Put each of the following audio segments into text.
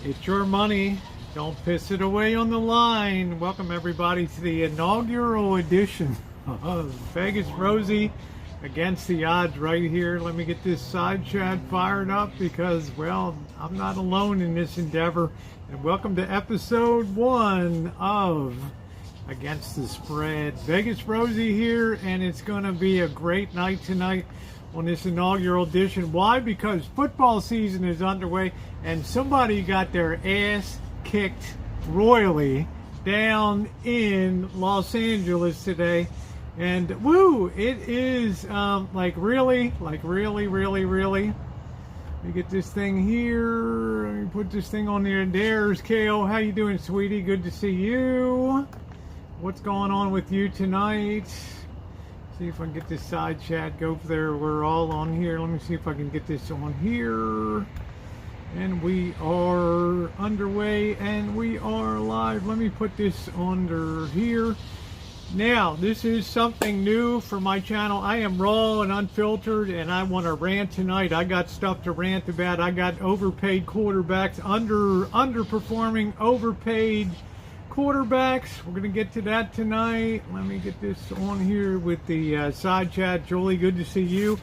It's your money. Don't piss it away on the line. Welcome everybody to the inaugural edition of Vegas Rosie against the odds right here. Let me get this side chat fired up because, well, I'm not alone in this endeavor. And welcome to episode 1 of Against the Spread. Vegas Rosie here, and it's going to be a great night tonight on this inaugural edition. Why? Because football season is underway and somebody got their ass kicked royally down in Los Angeles today. And woo, it is really. Let me get this thing here. Let me put this thing on there. There's KO. How you doing, sweetie? Good to see you. What's going on with you tonight? See if I can get this side chat go there. We're all on here. Let me see if I can get this on here. And we are underway and we are live. Let me put this under here. Now, this is something new for my channel. I am raw and unfiltered and I want to rant tonight. I got stuff to rant about. I got overpaid quarterbacks, underperforming, overpaid quarterbacks. We're going to get to that tonight. Let me get this on here with the side chat. Jolie, good to see you.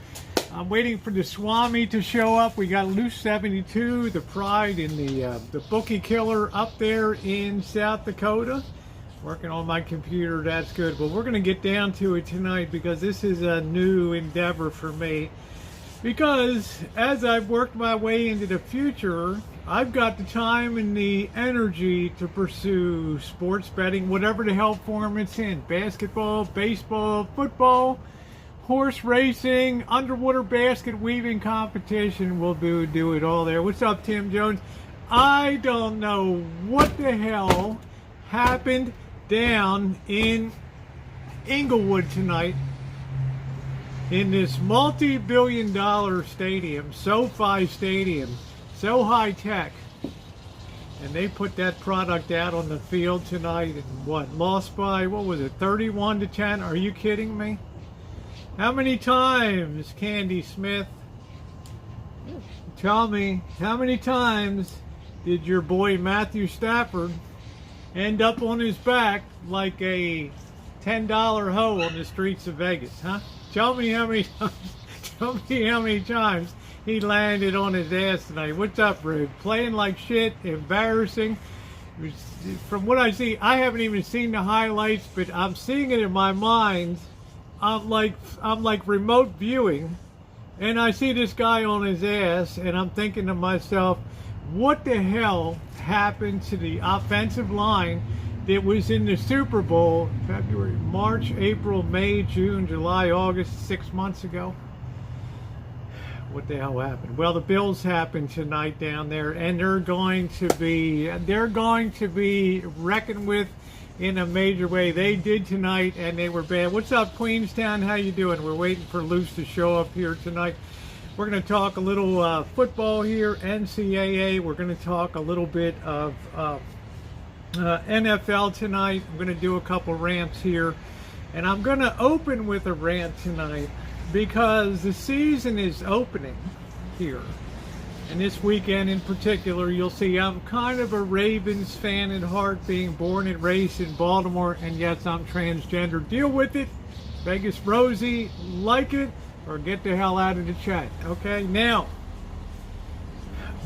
I'm waiting for the Swami to show up. We got Loose 72, the pride in the bookie killer up there in South Dakota. Working on my computer, that's good. But we're going to get down to it tonight because this is a new endeavor for me. Because as I've worked my way into the future, I've got the time and the energy to pursue sports betting, whatever the hell form it's in. Basketball, baseball, football, horse racing, underwater basket weaving competition. We'll do it all there. What's up, Tim Jones? I don't know what the hell happened down in Inglewood tonight in this multi-billion-dollar stadium, SoFi Stadium, so high-tech. And they put that product out on the field tonight and lost by, 31-10? Are you kidding me? How many times, Candy Smith? Tell me, how many times did your boy Matthew Stafford end up on his back like a $10 hoe on the streets of Vegas, huh? Tell me how many times. Tell me how many times he landed on his ass tonight. What's up, Rude? Playing like shit, embarrassing. From what I see, I haven't even seen the highlights, but I'm seeing it in my mind. I'm like remote viewing, and I see this guy on his ass, and I'm thinking to myself, what the hell happened to the offensive line that was in the Super Bowl February, March, April, May, June, July, August, 6 months ago? What the hell happened? Well, the Bills happened tonight down there, and they're going to be reckoned with in a major way. They did tonight, and they were bad. What's up, Queenstown? How you doing? We're waiting for Luce to show up here tonight. We're going to talk a little football here, NCAA. We're going to talk a little bit of NFL tonight. I'm going to do a couple rants here, and I'm going to open with a rant tonight because the season is opening here. And this weekend in particular, you'll see I'm kind of a Ravens fan at heart, being born and raised in Baltimore, and yes, I'm transgender. Deal with it. Vegas Rosie, like it, or get the hell out of the chat. Okay, now,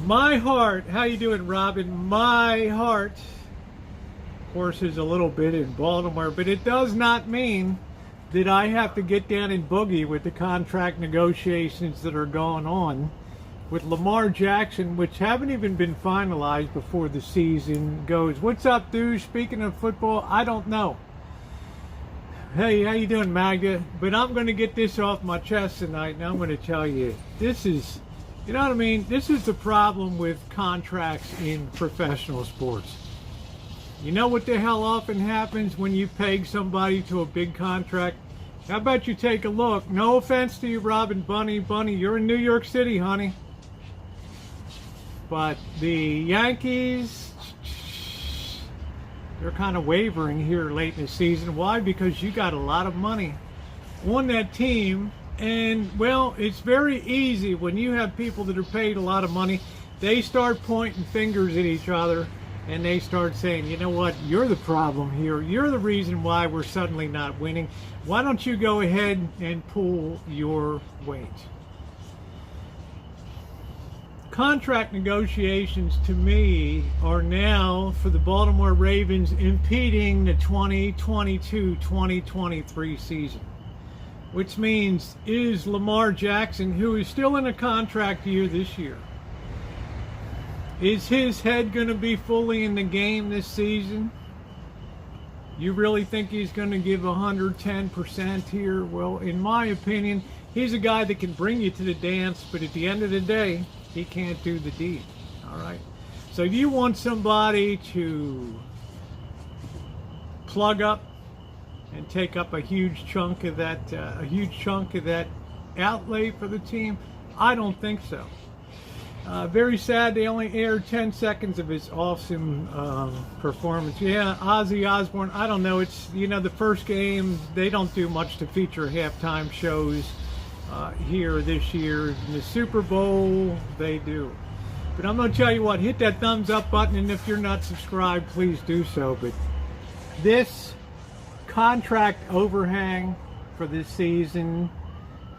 my heart, how you doing, Robin? My heart, of course, is a little bit in Baltimore, but it does not mean that I have to get down and boogie with the contract negotiations that are going on with Lamar Jackson, which haven't even been finalized before the season goes. What's up, dude? Speaking of football, I don't know. Hey, how you doing, Magda? But I'm going to get this off my chest tonight, and I'm going to tell you, this is, you know what I mean? This is the problem with contracts in professional sports. You know what the hell often happens when you peg somebody to a big contract? How about you take a look? No offense to you, Robin Bunny. Bunny, you're in New York City, honey. But the Yankees, they're kind of wavering here late in the season. Why? Because you got a lot of money on that team. And, well, it's very easy when you have people that are paid a lot of money they start pointing fingers at each other, and they start saying, you know what, you're the problem here. You're the reason why we're suddenly not winning. Why don't you go ahead and pull your weight? Contract negotiations, to me, are now, for the Baltimore Ravens, impeding the 2022-2023 season. Which means, is Lamar Jackson, who is still in a contract year this year, is his head going to be fully in the game this season? You really think he's going to give 110% here? Well, in my opinion, he's a guy that can bring you to the dance, but at the end of the day, he can't do the deed. All right. So if you want somebody to plug up and take up a huge chunk of that outlay for the team, I don't think so. Very sad they only aired 10 seconds of his awesome performance. Yeah, Ozzy Osbourne, I don't know. It's, the first game, they don't do much to feature halftime shows here this year. In the Super Bowl, they do. But I'm going to tell you what, hit that thumbs up button, and if you're not subscribed, please do so. But this contract overhang for this season,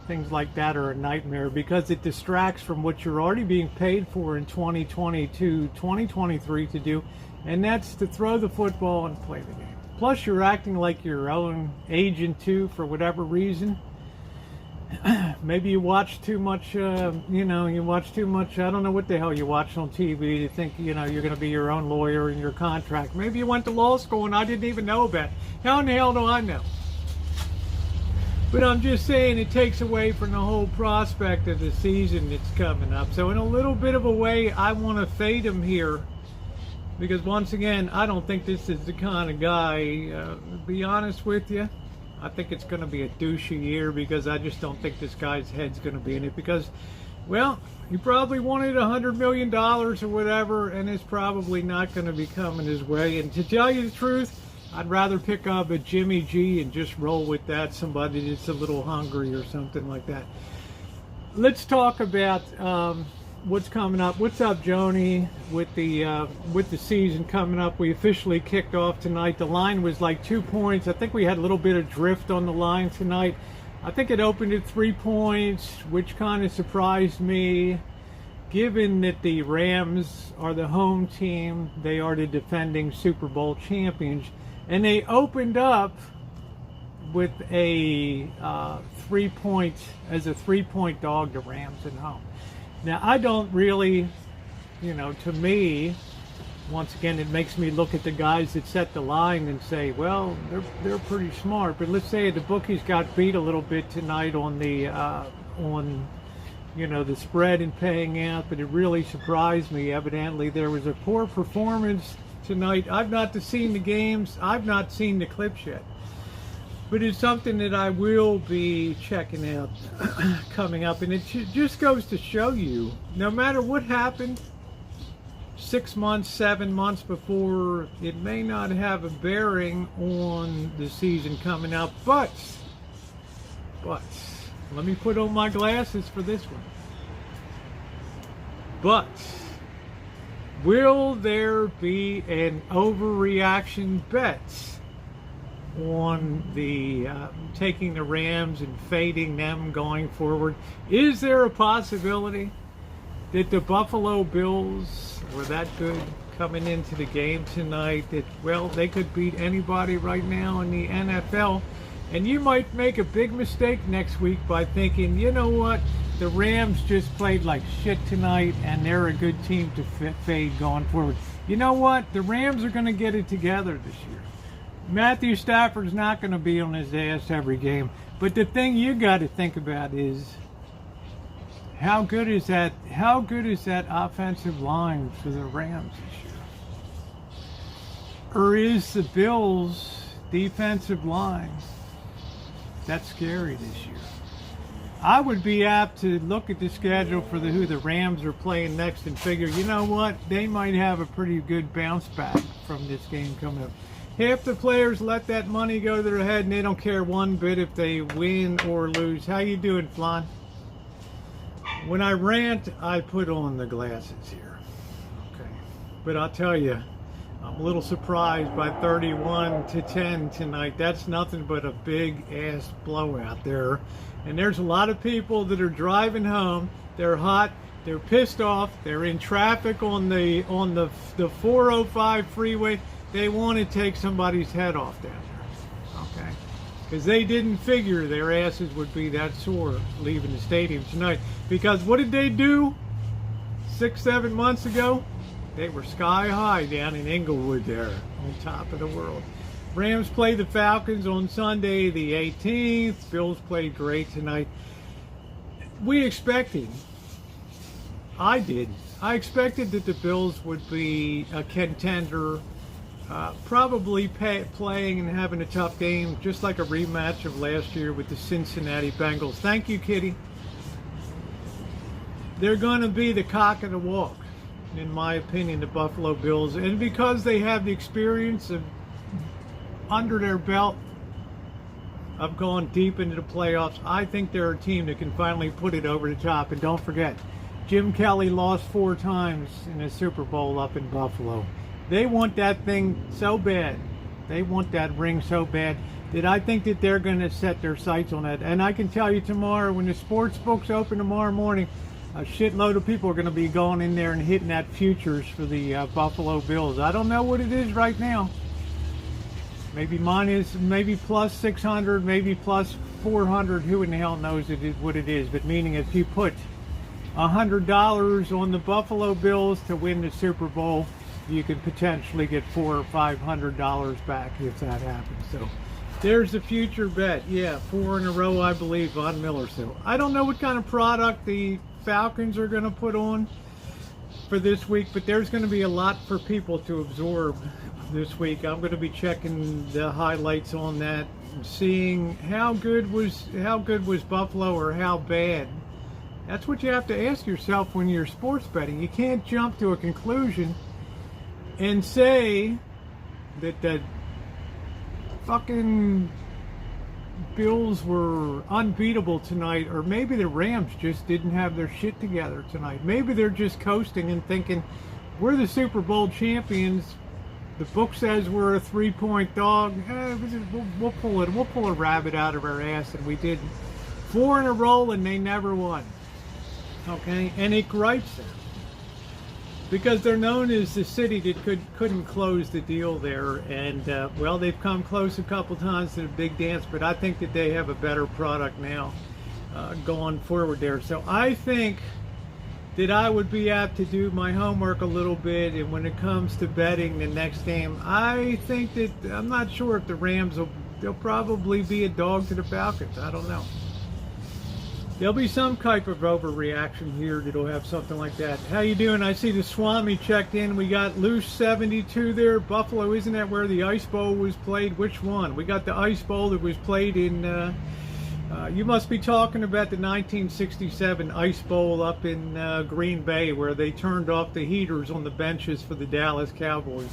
things like that are a nightmare because it distracts from what you're already being paid for in 2022, 2023 to do, and that's to throw the football and play the game. Plus, you're acting like your own agent too, for whatever reason. Maybe you watch too much, you watch too much, I don't know what the hell you watch on TV to think, you're going to be your own lawyer in your contract. Maybe you went to law school and I didn't even know about it. How in the hell do I know? But I'm just saying it takes away from the whole prospect of the season that's coming up. So in a little bit of a way, I want to fade him here. Because once again, I don't think this is the kind of guy, to be honest with you. I think it's going to be a douchey year because I just don't think this guy's head's going to be in it. Because, well, he probably wanted $100 million or whatever, and it's probably not going to be coming his way. And to tell you the truth, I'd rather pick up a Jimmy G and just roll with that, somebody that's a little hungry or something like that. Let's talk about what's coming up. What's up, Joni? With the season coming up, we officially kicked off tonight. The line was like 2 points. I think we had a little bit of drift on the line tonight. I think it opened at 3 points, which kind of surprised me, given that the Rams are the home team. They are the defending Super Bowl champions. And they opened up with a 3-point dog to Rams at home. Now, I don't really, to me, once again, it makes me look at the guys that set the line and say, well, they're pretty smart. But let's say the bookies got beat a little bit tonight on the the spread and paying out. But it really surprised me. Evidently, there was a poor performance tonight. I've not seen the games. I've not seen the clips yet. But it's something that I will be checking out coming up. And it just goes to show you, no matter what happened 6 months, 7 months before, it may not have a bearing on the season coming up. But, let me put on my glasses for this one. But, will there be an overreaction bet on the taking the Rams and fading them going forward? Is there a possibility that the Buffalo Bills were that good coming into the game tonight that, well, they could beat anybody right now in the NFL? And you might make a big mistake next week by thinking, you know what, the Rams just played like shit tonight and they're a good team to fade going forward. You know what, the Rams are going to get it together this year. Matthew Stafford's not going to be on his ass every game. But the thing you got to think about is, how good is that offensive line for the Rams this year? Or is the Bills' defensive line that scary this year? I would be apt to look at the schedule for who the Rams are playing next and figure, you know what, they might have a pretty good bounce back from this game coming up. Half the players let that money go to their head and they don't care one bit if they win or lose. How you doing, Flan? When I rant, I put on the glasses here. But I'll tell you, I'm a little surprised by 31-10 tonight. That's nothing but a big ass blowout there. And there's a lot of people that are driving home. They're hot. They're pissed off. They're in traffic on the 405 freeway. They want to take somebody's head off down there. Okay. Because they didn't figure their asses would be that sore leaving the stadium tonight. Because what did they do 6-7 months ago? They were sky high down in Inglewood there, on top of the world. Rams play the Falcons on Sunday the 18th. Bills played great tonight. We expected, I did, I expected that the Bills would be a contender, probably playing and having a tough game, just like a rematch of last year with the Cincinnati Bengals. Thank you, Kitty. They're going to be the cock of the walk, in my opinion, the Buffalo Bills. And because they have the experience of under their belt of going deep into the playoffs, I think they're a team that can finally put it over the top. And don't forget, Jim Kelly lost 4 times in a Super Bowl up in Buffalo. They want that thing so bad. They want that ring so bad that I think that they're going to set their sights on that. And I can tell you tomorrow, when the sports books open tomorrow morning, a shitload of people are going to be going in there and hitting that futures for the Buffalo Bills. I don't know what it is right now. Maybe mine is maybe plus 600, maybe plus 400. Who in the hell knows what it is? But meaning if you put $100 on the Buffalo Bills to win the Super Bowl, you could potentially get $400 or $500 back if that happens. So there's the future bet. Yeah, 4 in a row, I believe, Von Miller. So I don't know what kind of product the Falcons are going to put on for this week, but there's going to be a lot for people to absorb this week. I'm going to be checking the highlights on that, and seeing how good was Buffalo or how bad. That's what you have to ask yourself when you're sports betting. You can't jump to a conclusion and say that the fucking Bills were unbeatable tonight, or maybe the Rams just didn't have their shit together tonight. Maybe they're just coasting and thinking, we're the Super Bowl champions. The book says we're a 3-point dog. We'll pull a rabbit out of our ass, and we didn't. 4 in a row, and they never won. Okay, and it gripes them because they're known as the city that couldn't close the deal there. And well, they've come close a couple times to the big dance, but I think that they have a better product now going forward there. So I think that I would be apt to do my homework a little bit, and when it comes to betting the next game, I think that I'm not sure if the Rams they'll probably be a dog to the Falcons. I don't know. There'll be some type of overreaction here that'll have something like that. How you doing? I see the Swami checked in. We got Loose 72 there. Buffalo, isn't that where the Ice Bowl was played? Which one? We got the Ice Bowl that was played in, you must be talking about the 1967 Ice Bowl up in Green Bay, where they turned off the heaters on the benches for the Dallas Cowboys.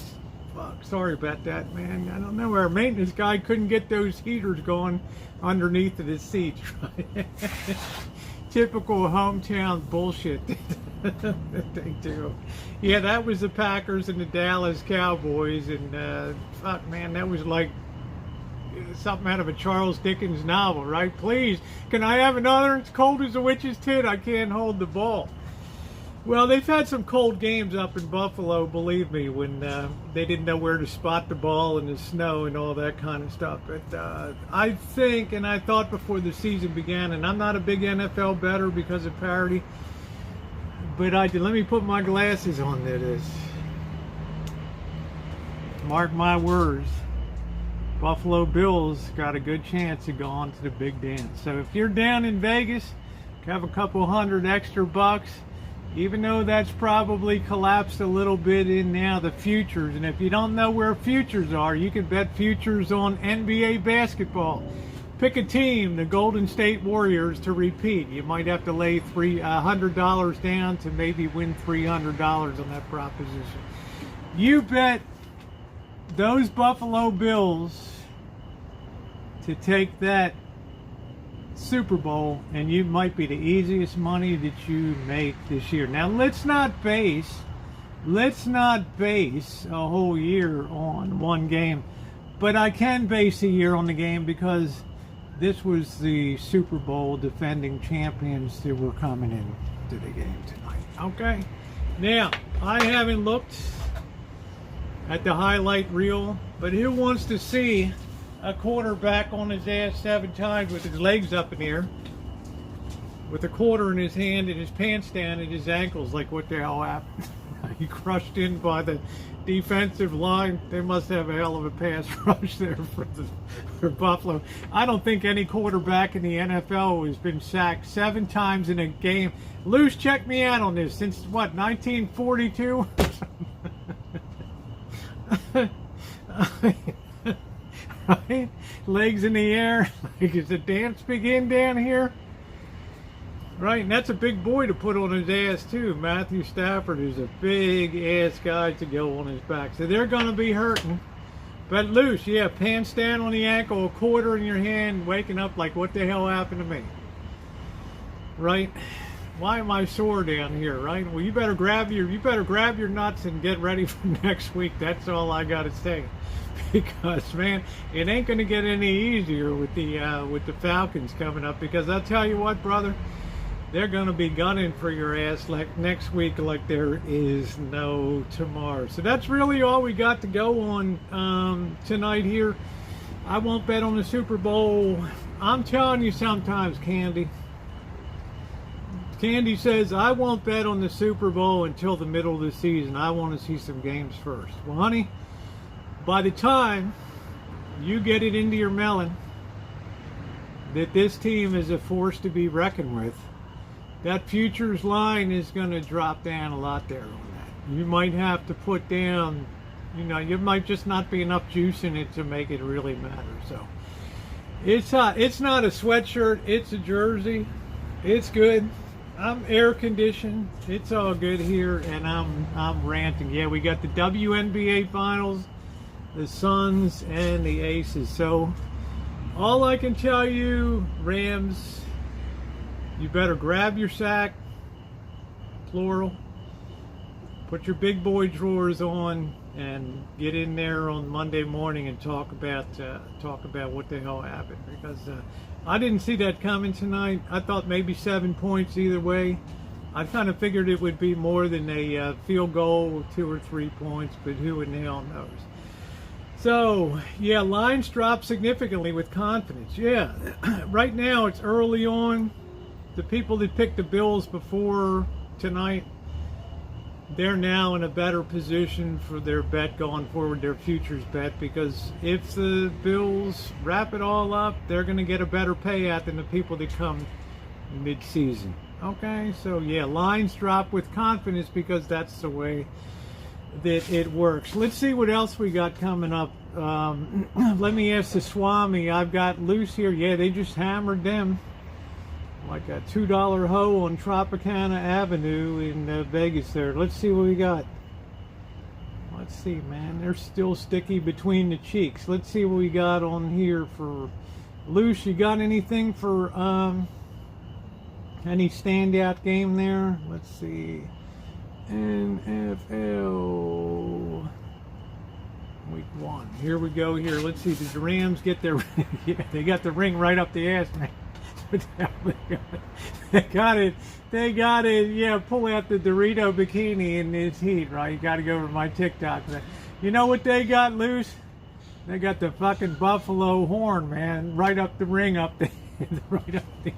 Fuck, sorry about that, man. I don't know. Our maintenance guy couldn't get those heaters going underneath of the seats. Typical hometown bullshit that they do. Yeah, that was the Packers and the Dallas Cowboys, and fuck, man, that was like something out of a Charles Dickens novel, right? Please, can I have another? It's cold as a witch's tit. I can't hold the ball. Well, they've had some cold games up in Buffalo, believe me, when they didn't know where to spot the ball in the snow and all that kind of stuff. But I think, and I thought before the season began, and I'm not a big NFL bettor because of parity, but let me put my glasses on to this. Mark my words, Buffalo Bills got a good chance of going to the big dance. So if you're down in Vegas, have a couple $100 extra bucks. Even though that's probably collapsed a little bit in now the futures. And if you don't know where futures are, you can bet futures on NBA basketball. Pick a team, the Golden State Warriors, to repeat. You might have to lay $100 down to maybe win $300 on that proposition. You bet those Buffalo Bills to take that Super Bowl, and you might be the easiest money that you make this year. Now, let's not base let's not base a whole year on one game, but I can base a year on the game because this was the Super Bowl defending champions that were coming in to the game tonight. Okay, now I haven't looked at the highlight reel, but who wants to see a quarterback on his ass 7 times with his legs up in the air, with a quarter in his hand and his pants down at his ankles? Like, what the hell happened? He crushed in by the defensive line. They must have a hell of a pass rush there for Buffalo. I don't think any quarterback in the NFL has been sacked 7 times in a game. Luce, check me out on this. Since what, 1942? Right? Legs in the air. Like, is the dance begin down here? Right, and that's a big boy to put on his ass too. Matthew Stafford is a big ass guy to go on his back. So they're going to be hurting. But loose, yeah, pants down on the ankle, a quarter in your hand, waking up like, what the hell happened to me? Right? Why am I sore down here, right? Well, you better grab your nuts and get ready for next week. That's all I got to say. Because, man, it ain't going to get any easier with the Falcons coming up. Because I'll tell you what, brother, they're going to be gunning for your ass like next week like there is no tomorrow. So that's really all we got to go on tonight here. I won't bet on the Super Bowl. I'm telling you sometimes, Candy says, I won't bet on the Super Bowl until the middle of the season. I want to see some games first. Well, honey, by the time you get it into your melon that this team is a force to be reckoned with, that futures line is going to drop down a lot there on that. You might have to put down, you might just not be enough juice in it to make it really matter. So it's not a sweatshirt, it's a jersey. It's good. I'm air conditioned. It's all good here, and I'm ranting. Yeah, we got the WNBA finals, the Suns and the Aces. So all I can tell you, Rams, you better grab your sack, plural, put your big boy drawers on, and get in there on Monday morning and talk about what the hell happened. Because I didn't see that coming tonight. I thought maybe 7 points either way. I kind of figured it would be more than a field goal, 2 or 3 points, but who in the hell knows? So, yeah, lines drop significantly with confidence. Yeah, right now it's early on. The people that picked the Bills before tonight, they're now in a better position for their bet going forward, their futures bet, because if the Bills wrap it all up, they're going to get a better payout than the people that come mid-season. Okay, so yeah, lines drop with confidence because that's the way that it works. Let's see what else we got coming up. Let me ask the Swami. I've got loose here. Yeah, they just hammered them like a $2 hoe on Tropicana Avenue in Vegas there. Let's see what we got. Let's see, man. They're still sticky between the cheeks. Let's see what we got on here for loose. You got anything for any standout game there? Let's see. NFL week 1. Here we go here. Let's see. Did the Rams get their yeah, they got the ring right up the ass, man. They got it. Yeah, pull out the Dorito bikini in this heat, right? You got to go over my TikTok. You know what they got loose? They got the fucking buffalo horn, man, right up the ring, up the right up the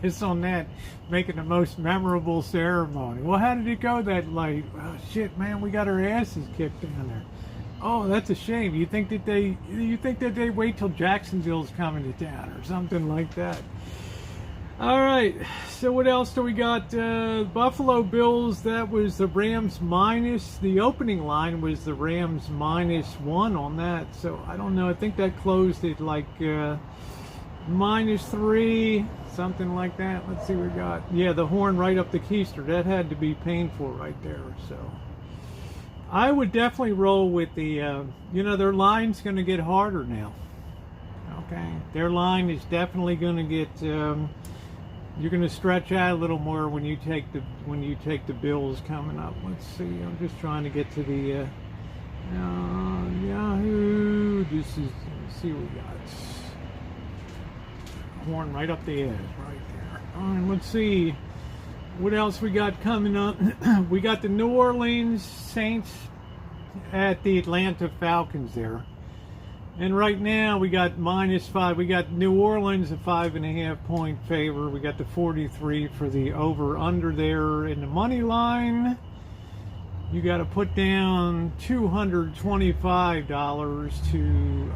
ass on that, making the most memorable ceremony. Well, how did it go that late? Oh, shit, man, we got our asses kicked down there. Oh, that's a shame. You think that they wait till Jacksonville's coming to town or something like that? All right, so what else do we got? Buffalo Bills, that was the Rams minus. The opening line was the Rams -1 on that. So I don't know. I think that closed at like -3, something like that. Let's see what we got. Yeah, the horn right up the keister. That had to be painful right there. So I would definitely roll with the, their line's going to get harder now. Okay, their line is definitely going to get You're going to stretch out a little more when you take the Bills coming up. Let's see. I'm just trying to get to the Yahoo. This is, let's see what we got. Horn right up the edge, right there. All right, let's see what else we got coming up. We got the New Orleans Saints at the Atlanta Falcons there. And right now we got -5. We got New Orleans a 5.5 point favor. We got the 43 for the over under there in the money line. You got to put down $225 to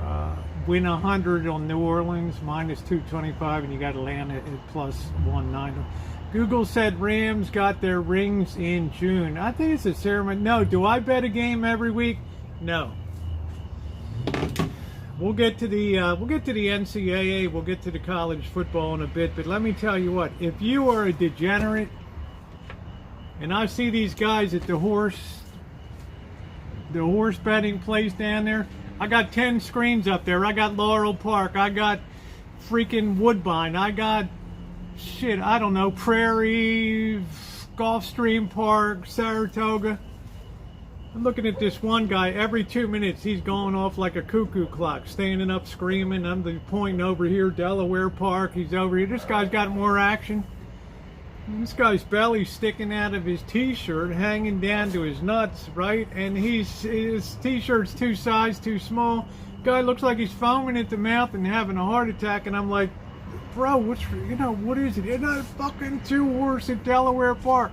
win 100 on New Orleans, -225, and you got Atlanta at +190. Google said Rams got their rings in June. I think it's a ceremony. No, do I bet a game every week? No. We'll get to the NCAA. We'll get to the college football in a bit. But let me tell you what: if you are a degenerate, and I see these guys at the horse betting place down there. I got 10 screens up there. I got Laurel Park. I got freaking Woodbine. I got shit. I don't know, Prairie, Gulfstream Park, Saratoga. I'm looking at this one guy. Every 2 minutes, he's going off like a cuckoo clock, standing up, screaming. I'm pointing over here, Delaware Park. He's over here. This guy's got more action. This guy's belly sticking out of his t-shirt, hanging down to his nuts, right? And his t-shirt's too small. Guy looks like he's foaming at the mouth and having a heart attack. And I'm like, bro, what is it? It's not a fucking 2-horse at Delaware Park.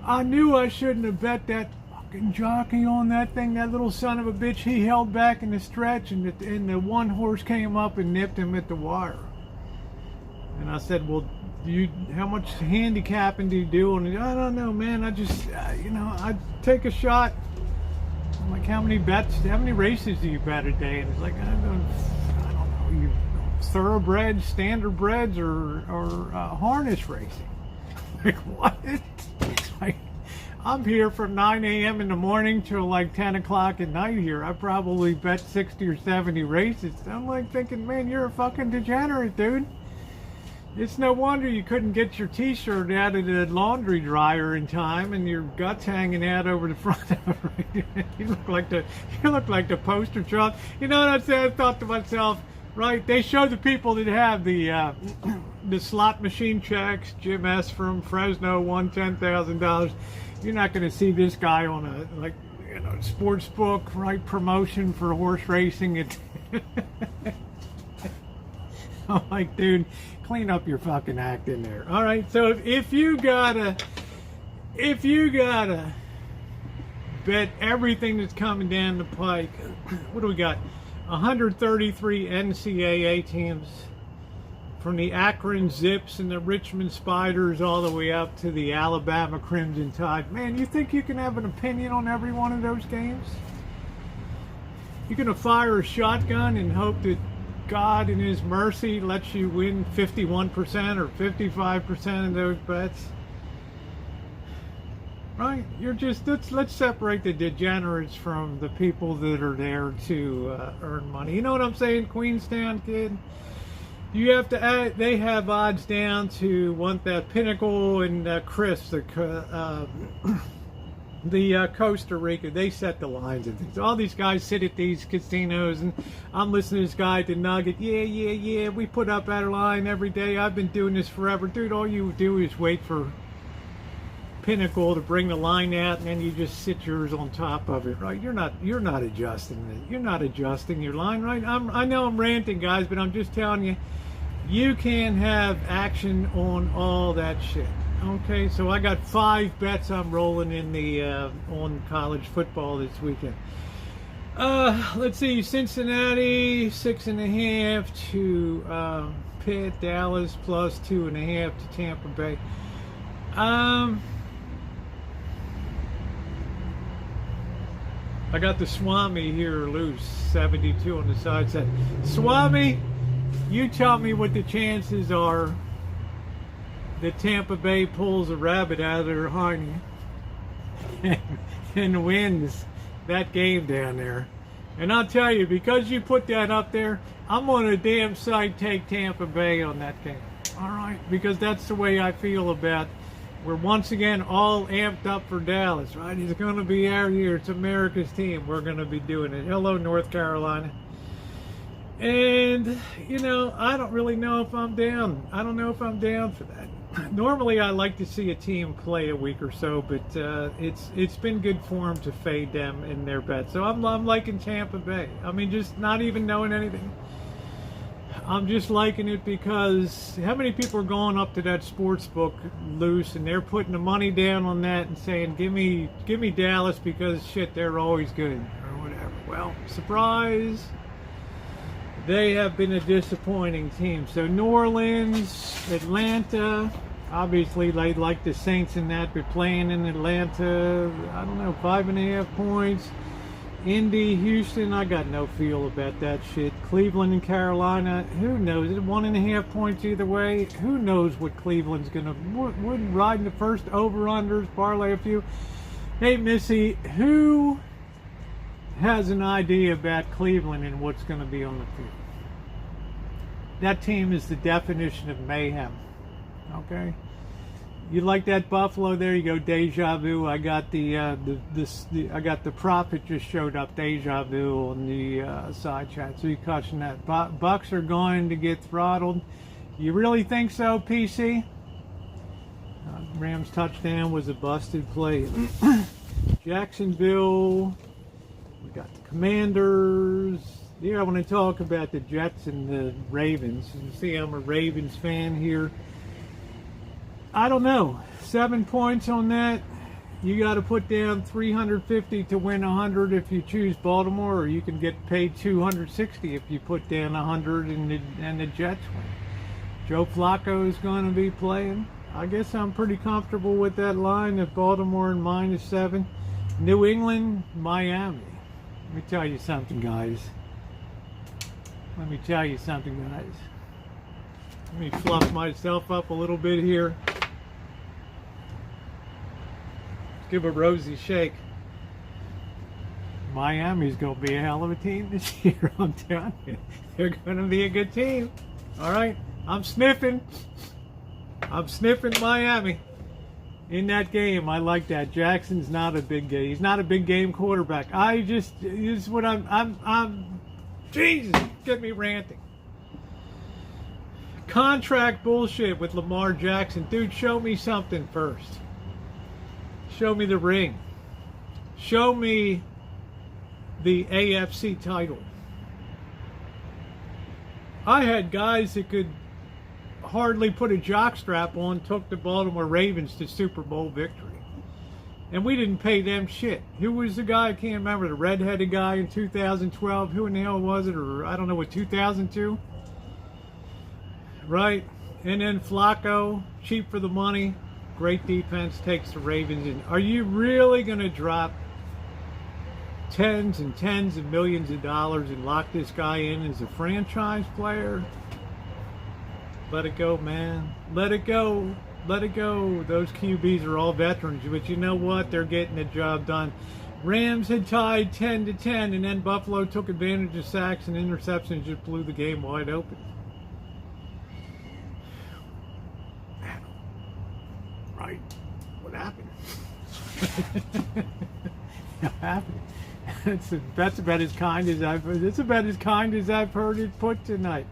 I knew I shouldn't have bet that fucking jockey on that thing. That little son of a bitch, he held back in the stretch, and the 1 horse came up and nipped him at the wire. And I said, well, how much handicapping do you do? And I don't know, man. I just, I take a shot. I'm like, how many races do you bet a day? And it's like, I don't know, thoroughbreds, standardbreds, or harness racing. Like, what? Like, I'm here from 9 a.m. in the morning till like 10 o'clock at night here. I probably bet 60 or 70 races. I'm like thinking, man, you're a fucking degenerate, dude. It's no wonder you couldn't get your t-shirt out of the laundry dryer in time, and your guts hanging out over the front of it. You look like the poster child. You know what I said? I thought to myself, right? They show the people that have the slot machine checks. Jim S. from Fresno won $10,000. You're not going to see this guy on a sports book, right? Promotion for horse racing. I'm like, dude, clean up your fucking act in there. All right, so if you gotta bet everything that's coming down the pike, what do we got? 133 NCAA teams, from the Akron Zips and the Richmond Spiders all the way up to the Alabama Crimson Tide. Man, you think you can have an opinion on every one of those games? You're gonna fire a shotgun and hope that God in his mercy lets you win 51% or 55% of those bets? Right? You're just, let's separate the degenerates from the people that are there to earn money. You know what I'm saying, Queenstown kid? You have to add, they have odds down to want that Pinnacle and Chris, the Costa Rica. They set the lines and things. All these guys sit at these casinos, and I'm listening to this guy at the Nugget. Yeah, we put up our line every day. I've been doing this forever. Dude, all you do is wait for Pinnacle to bring the line out, and then you just sit yours on top of it, right? You're not adjusting it. You're not adjusting your line, right? I know I'm ranting, guys, but I'm just telling you, you can have action on all that shit. Okay, so I got 5 bets I'm rolling in the on college football this weekend. Let's see, Cincinnati 6.5 to Pitt, Dallas plus 2.5 to Tampa Bay. I got the Swami here loose, 72 on the side set. Swami, you tell me what the chances are that Tampa Bay pulls a rabbit out of their hiney and wins that game down there. And I'll tell you, because you put that up there, I'm on a damn sight take Tampa Bay on that game. All right, because that's the way I feel about. We're once again all amped up for Dallas, right? He's going to be out here. It's America's team. We're going to be doing it. Hello, North Carolina. And, you know, I don't really know if I'm down. I don't know if I'm down for that. Normally, I like to see a team play a week or so, but it's been good form to fade them in their bets. So I'm liking Tampa Bay. I mean, just not even knowing anything. I'm just liking it because how many people are going up to that sports book loose and they're putting the money down on that and saying, give me Dallas because shit, they're always good or whatever. Well, surprise, they have been a disappointing team. So New Orleans, Atlanta, obviously they like the Saints in that, but playing in Atlanta, I don't know, 5.5 points. Indy, Houston, I got no feel about that shit. Cleveland and Carolina, who knows? 1.5 points either way. Who knows what Cleveland's gonna? Wouldn't ride in the first over/unders, parlay a few. Hey, Missy, who has an idea about Cleveland and what's going to be on the field? That team is the definition of mayhem. Okay. You like that Buffalo? There you go, deja vu. I got I got the prophet just showed up, deja vu on the side chat. So you catching that? Bucks are going to get throttled. You really think so, PC? Rams touchdown was a busted play. Jacksonville. We got the Commanders. Yeah, I want to talk about the Jets and the Ravens. You see, I'm a Ravens fan here. I don't know. 7 points on that. You got to put down 350 to win 100 if you choose Baltimore, or you can get paid 260 if you put down 100 and the Jets win. Joe Flacco is going to be playing. I guess I'm pretty comfortable with that line of Baltimore and -7. New England, Miami. Let me tell you something, guys. Let me fluff myself up a little bit here. Give a Rosie shake. Miami's going to be a hell of a team this year, I'm telling you. They're going to be a good team. All right? I'm sniffing Miami in that game. I like that. Jackson's not a big game. He's not a big game quarterback. This is what I'm Jesus, get me ranting. Contract bullshit with Lamar Jackson. Dude, show me something first. Show me the ring. Show me the AFC title. I had guys that could hardly put a jockstrap on, took the Baltimore Ravens to Super Bowl victory. And we didn't pay them shit. Who was the guy? I can't remember. The redheaded guy in 2012. Who in the hell was it? Or I don't know what, 2002? Right? And then Flacco, cheap for the money. Great defense, takes the Ravens in. Are you really going to drop tens and tens of millions of dollars and lock this guy in as a franchise player? Let it go, man. Let it go. Let it go. Those QBs are all veterans, but you know what? They're getting the job done. Rams had tied 10-10, and then Buffalo took advantage of sacks and interceptions and just blew the game wide open. Right. What happened? What happened? That's about as kind as I've heard. It's about as kind as I've heard it put tonight.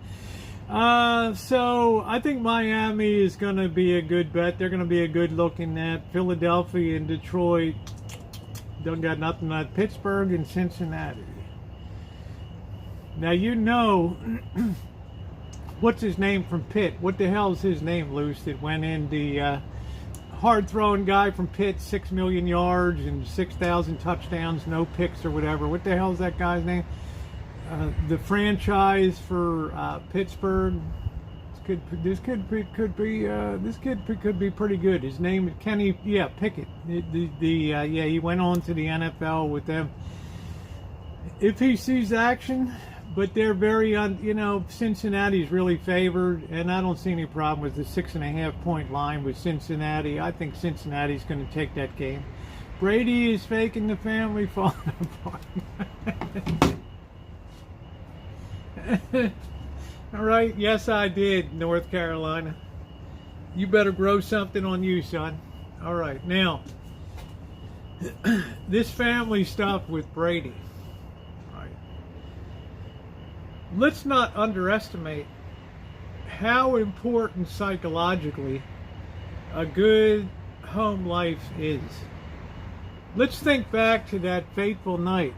So I think Miami is going to be a good bet. They're going to be a good looking at. Philadelphia and Detroit don't got nothing like Pittsburgh and Cincinnati. Now you know what's his name from Pitt? What the hell is his name, Luce? That went in the hard throwing guy from Pitt, 6 million yards and 6,000 touchdowns, no picks or whatever. What the hell is that guy's name? The franchise for Pittsburgh. This kid could be pretty good. His name is Kenny. Yeah, Pickett. He went on to the NFL with them. If he sees action, but they're very Cincinnati's really favored, and I don't see any problem with the 6.5 point line with Cincinnati. I think Cincinnati's going to take that game. Brady is faking the family falling apart. All right, yes I did, North Carolina. You better grow something on you, son. All right, now, this family stuff with Brady. All right. Let's not underestimate how important psychologically a good home life is. Let's think back to that fateful night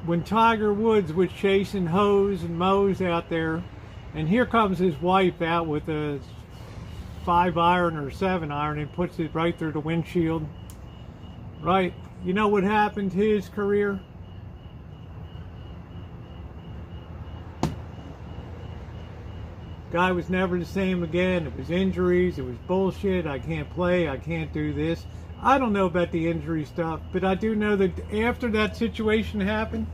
when Tiger Woods was chasing hoes and mows out there, and here comes his wife out with a 5-iron or 7-iron and puts it right through the windshield. Right? You know what happened to his career? Guy was never the same again. It was injuries. It was bullshit. I can't play. I can't do this. I don't know about the injury stuff, but I do know that after that situation happened,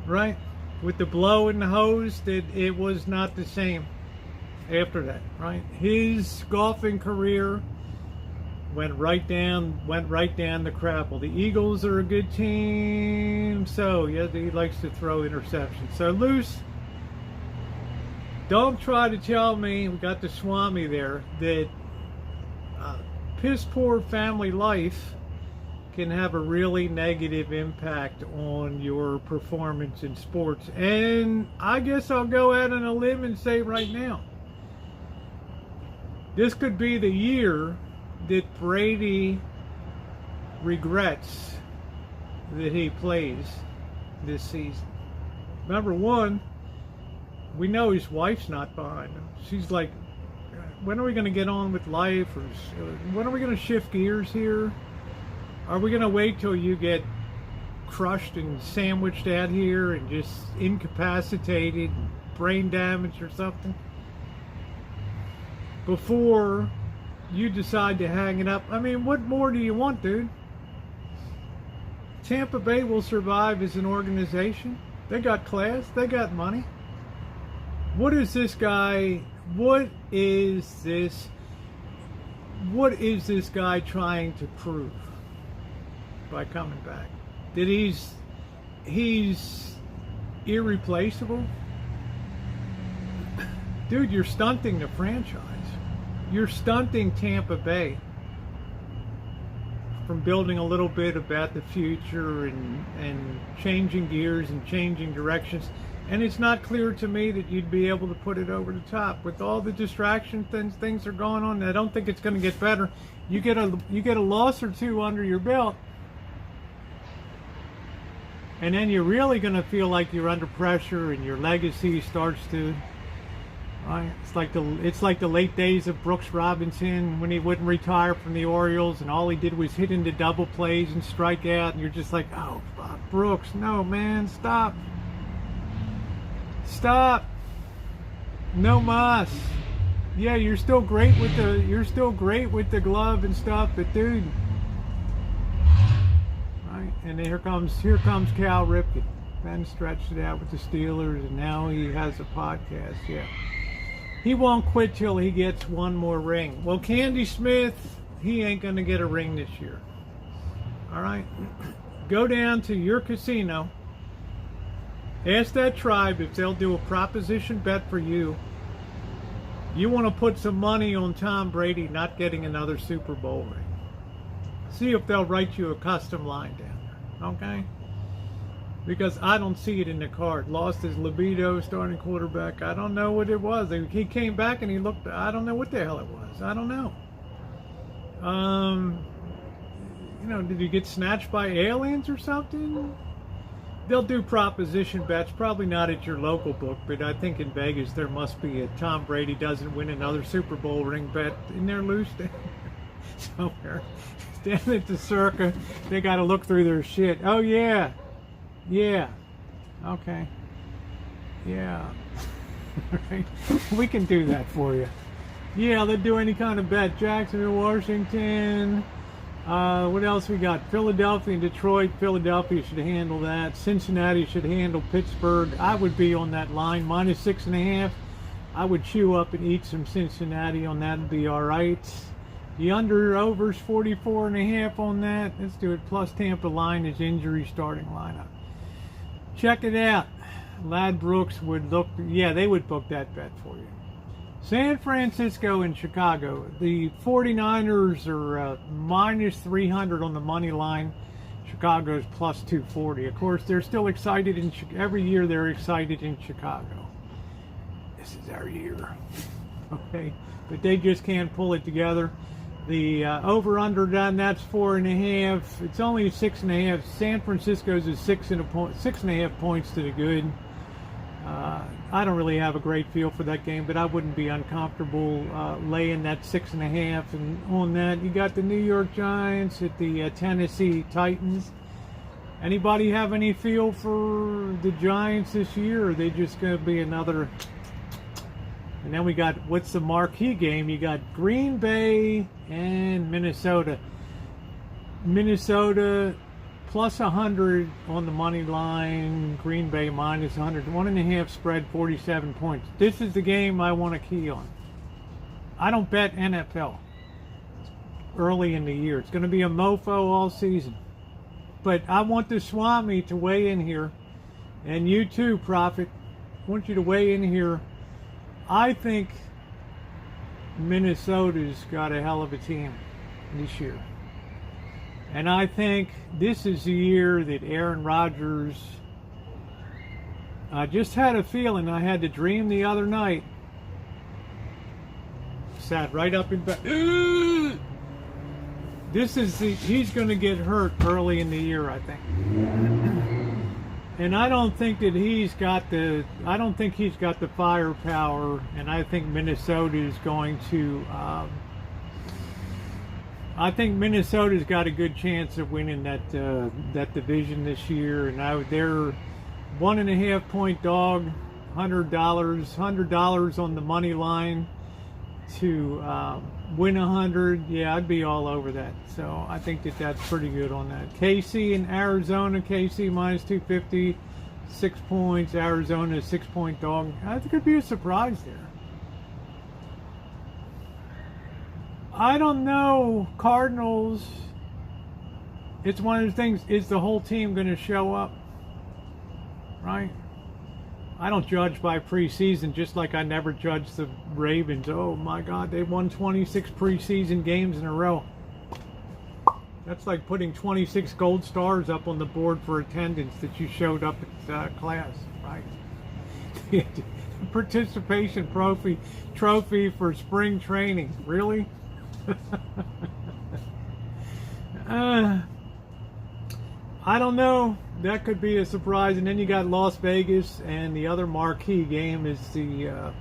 right, with the blow and the hose, that it was not the same after that, right? His golfing career went right down the crapple. The Eagles are a good team, so yeah, he likes to throw interceptions. So Luce, don't try to tell me, we got the Swami there, that piss poor family life can have a really negative impact on your performance in sports. And I guess I'll go out on a limb and say right now, this could be the year that Brady regrets that he plays this season. Number one, we know his wife's not behind him. She's like, when are we going to get on with life? Or when are we going to shift gears here? Are we going to wait till you get crushed and sandwiched out here and just incapacitated, brain damage or something, before you decide to hang it up? I mean, what more do you want, dude? Tampa Bay will survive as an organization. They got class. They got money. What is this guy trying to prove by coming back? That he's irreplaceable? Dude, you're stunting the franchise. You're stunting Tampa Bay from building a little bit about the future and changing gears and changing directions. And it's not clear to me that you'd be able to put it over the top with all the distraction things are going on. I don't think it's going to get better. You get a loss or two under your belt, and then you're really going to feel like you're under pressure, and your legacy starts to. Right? It's like the late days of Brooks Robinson when he wouldn't retire from the Orioles, and all he did was hit into double plays and strike out, and you're just like, oh, Bob Brooks, no man, stop. Stop. No mas. Yeah, you're still great with the glove and stuff, but dude. Right? And here comes Cal Ripken. Ben stretched it out with the Steelers, and now he has a podcast. Yeah. He won't quit till he gets one more ring. Well, Candy Smith, he ain't gonna get a ring this year. All right? Go down to your casino. Ask that tribe if they'll do a proposition bet for you. You want to put some money on Tom Brady not getting another Super Bowl ring. See if they'll write you a custom line down there, okay? Because I don't see it in the card. Lost his libido, starting quarterback. I don't know what it was. He came back and he looked, I don't know what the hell it was. I don't know. Did he get snatched by aliens or something? They'll do proposition bets, probably not at your local book, but I think in Vegas there must be a Tom Brady doesn't win another Super Bowl ring bet in there loose somewhere. Down at the Circa, they got to look through their shit. Oh yeah, okay, yeah, right. We can do that for you. Yeah, they'll do any kind of bet. Jacksonville, Washington. What else we got? Philadelphia and Detroit. Philadelphia should handle that. Cincinnati should handle Pittsburgh. I would be on that line, -6.5. I would chew up and eat some Cincinnati on that and be all right. The over/over's 44.5 on that. Let's do it. Plus Tampa line is injury starting lineup. Check it out. Ladbrokes would look, yeah, they would book that bet for you. San Francisco and Chicago. The 49ers are minus 300 on the money line. Chicago's plus 240. Of course, they're still excited in every year. They're excited in Chicago. This is our year, okay? But they just can't pull it together. The over/under on that's 4.5. It's only 6.5. San Francisco's is 6.5 points to the good. I don't really have a great feel for that game, but I wouldn't be uncomfortable laying that 6.5. And on that, you got the New York Giants at the Tennessee Titans. Anybody have any feel for the Giants this year? Or are they just going to be another? And then we got, what's the marquee game? You got Green Bay and Minnesota. Minnesota plus 100 on the money line. Green Bay minus 100. 1.5 spread, 47 points. This is the game I want to key on. I don't bet NFL early in the year. It's going to be a mofo all season. But I want the Swami to weigh in here. And you too, Prophet. I want you to weigh in here. I think Minnesota's got a hell of a team this year. And I think this is the year that Aaron Rodgers, I just had a feeling, I had the dream the other night, sat right up in bed. He's going to get hurt early in the year, I think. And I don't think that he's got the firepower, and I think Minnesota is going to, I think Minnesota's got a good chance of winning that division this year, and they're 1.5 point dog, $100 on the money line to win 100. Yeah, I'd be all over that. So I think that's pretty good on that. KC and Arizona. KC minus 250, 6 points. Arizona 6 point dog. I think it could be a surprise there. I don't know. Cardinals, it's one of those things, is the whole team going to show up? Right? I don't judge by preseason, just like I never judged the Ravens. Oh my God, they won 26 preseason games in a row. That's like putting 26 gold stars up on the board for attendance that you showed up at class, right? Participation trophy for spring training. Really? I don't know. That could be a surprise. And then you got Las Vegas, and the other marquee game is the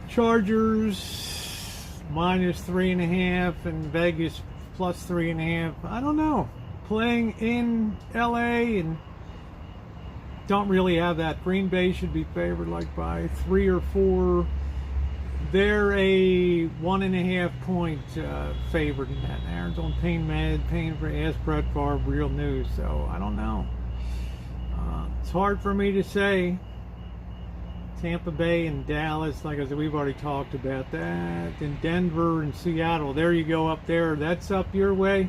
Chargers minus 3.5 and Vegas plus 3.5. I don't know. Playing in LA and don't really have that. Green Bay should be favored like by 3 or 4. They're a 1.5 point favorite in that. Aaron's on paying for Ask Brett Favre, real news. So I don't know. It's hard for me to say. Tampa Bay and Dallas, like I said, we've already talked about that. And Denver and Seattle. There you go up there. That's up your way.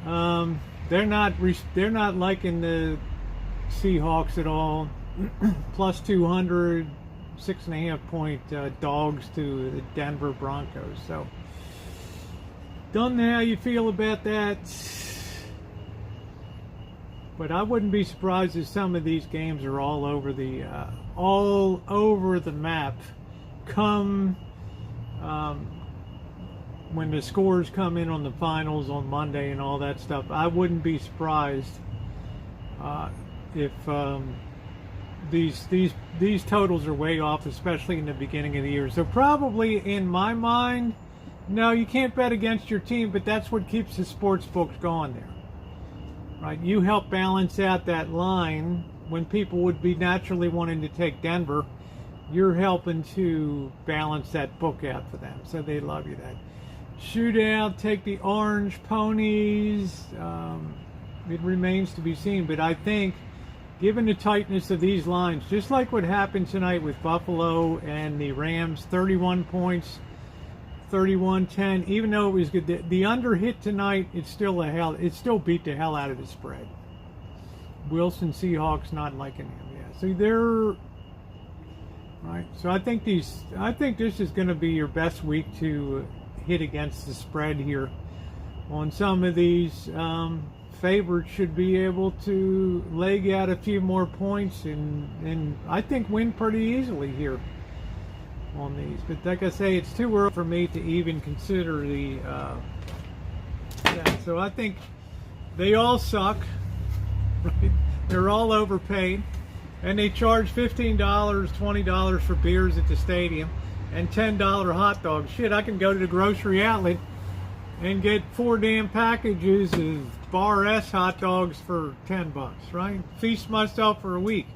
They're not liking the Seahawks at all. Plus 200. 6.5 point dogs to the Denver Broncos. So don't know how you feel about that, but I wouldn't be surprised if some of these games are all over the map come when the scores come in on the finals on Monday and all that stuff. I wouldn't be surprised if these totals are way off, especially in the beginning of the year. So probably in my mind, no, you can't bet against your team, but that's what keeps the sports books going there, right? You help balance out that line when people would be naturally wanting to take Denver. You're helping to balance that book out for them, so they love you. That shootout, take the orange ponies. It remains to be seen, but I think, given the tightness of these lines, just like what happened tonight with Buffalo and the Rams, 31 points, 31-10, even though it was good, the under hit tonight, it still beat the hell out of the spread. Wilson Seahawks not liking him, yes. See, they're right. So I think this is going to be your best week to hit against the spread here. On some of these, favorites should be able to leg out a few more points and I think win pretty easily here on these. But like I say, it's too early for me to even consider the. So I think they all suck. Right? They're all overpaid, and they charge $15, $20 for beers at the stadium, and $10 hot dogs. Shit, I can go to the grocery outlet and get 4 damn packages of Bar S hot dogs for $10, right? Feast myself for a week.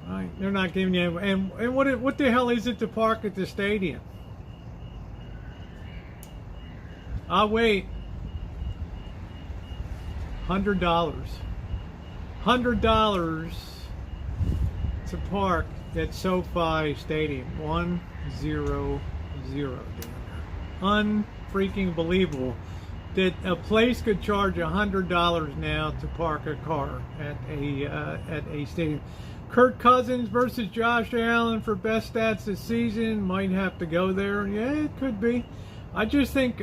Right? They're not giving you. And what the hell is it to park at the stadium? I'll wait. $100. $100 to park at SoFi Stadium. 100. Unfreaking believable that a place could charge $100 now to park a car at a stadium. Kirk Cousins versus Josh Allen for best stats this season. Might have to go there. Yeah, it could be. I just think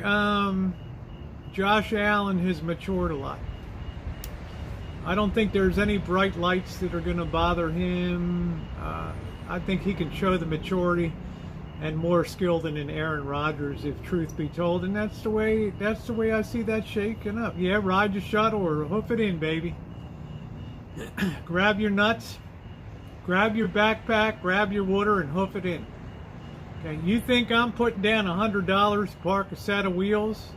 Josh Allen has matured a lot. I don't think there's any bright lights that are going to bother him. I think he can show the maturity and more skill than an Aaron Rodgers, if truth be told. And that's the way I see that shaking up. Yeah, ride your shuttle or hoof it in, baby. Grab your nuts, grab your backpack, grab your water, and hoof it in. Okay, you think I'm putting down $100 to park a set of wheels?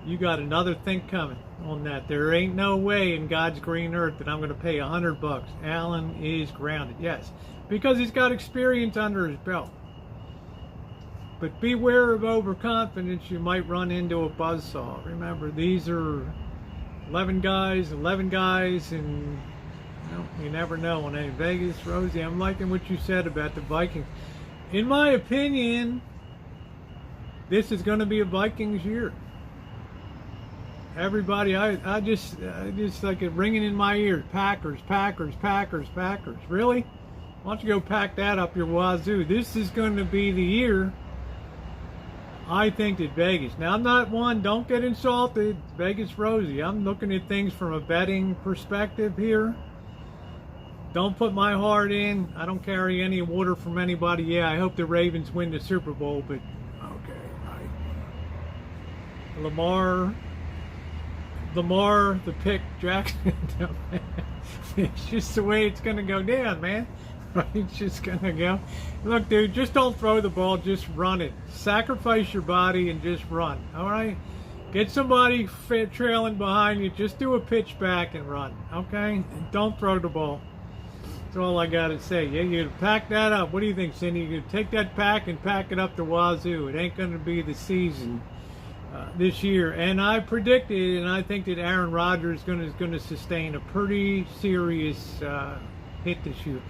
You got another think coming on that. There ain't no way in God's green earth that I'm going to pay $100. Allen is grounded, yes, because he's got experience under his belt. But beware of overconfidence. You might run into a buzzsaw. Remember, these are 11 guys, and you never know. On any Vegas, Rosie, I'm liking what you said about the Vikings. In my opinion, this is going to be a Vikings year. Everybody, I just like it ringing in my ears. Packers. Really? Why don't you go pack that up your wazoo? This is going to be the year, I think, that Vegas. Now, I'm not one, don't get insulted, Vegas Rosie. I'm looking at things from a betting perspective here. Don't put my heart in. I don't carry any water from anybody. Yeah, I hope the Ravens win the Super Bowl, but okay, right. Lamar, the pick, Jackson. It's just the way it's going to go down, man. Right? It's just going to go. Look, dude, just don't throw the ball. Just run it. Sacrifice your body and just run. All right? Get somebody trailing behind you. Just do a pitch back and run. Okay? And don't throw the ball. That's all I got to say. Yeah, you pack that up. What do you think, Cindy? You take that pack and pack it up to wazoo. It ain't going to be the season this year. And I predicted, and I think that Aaron Rodgers is going to sustain a pretty serious hit this year.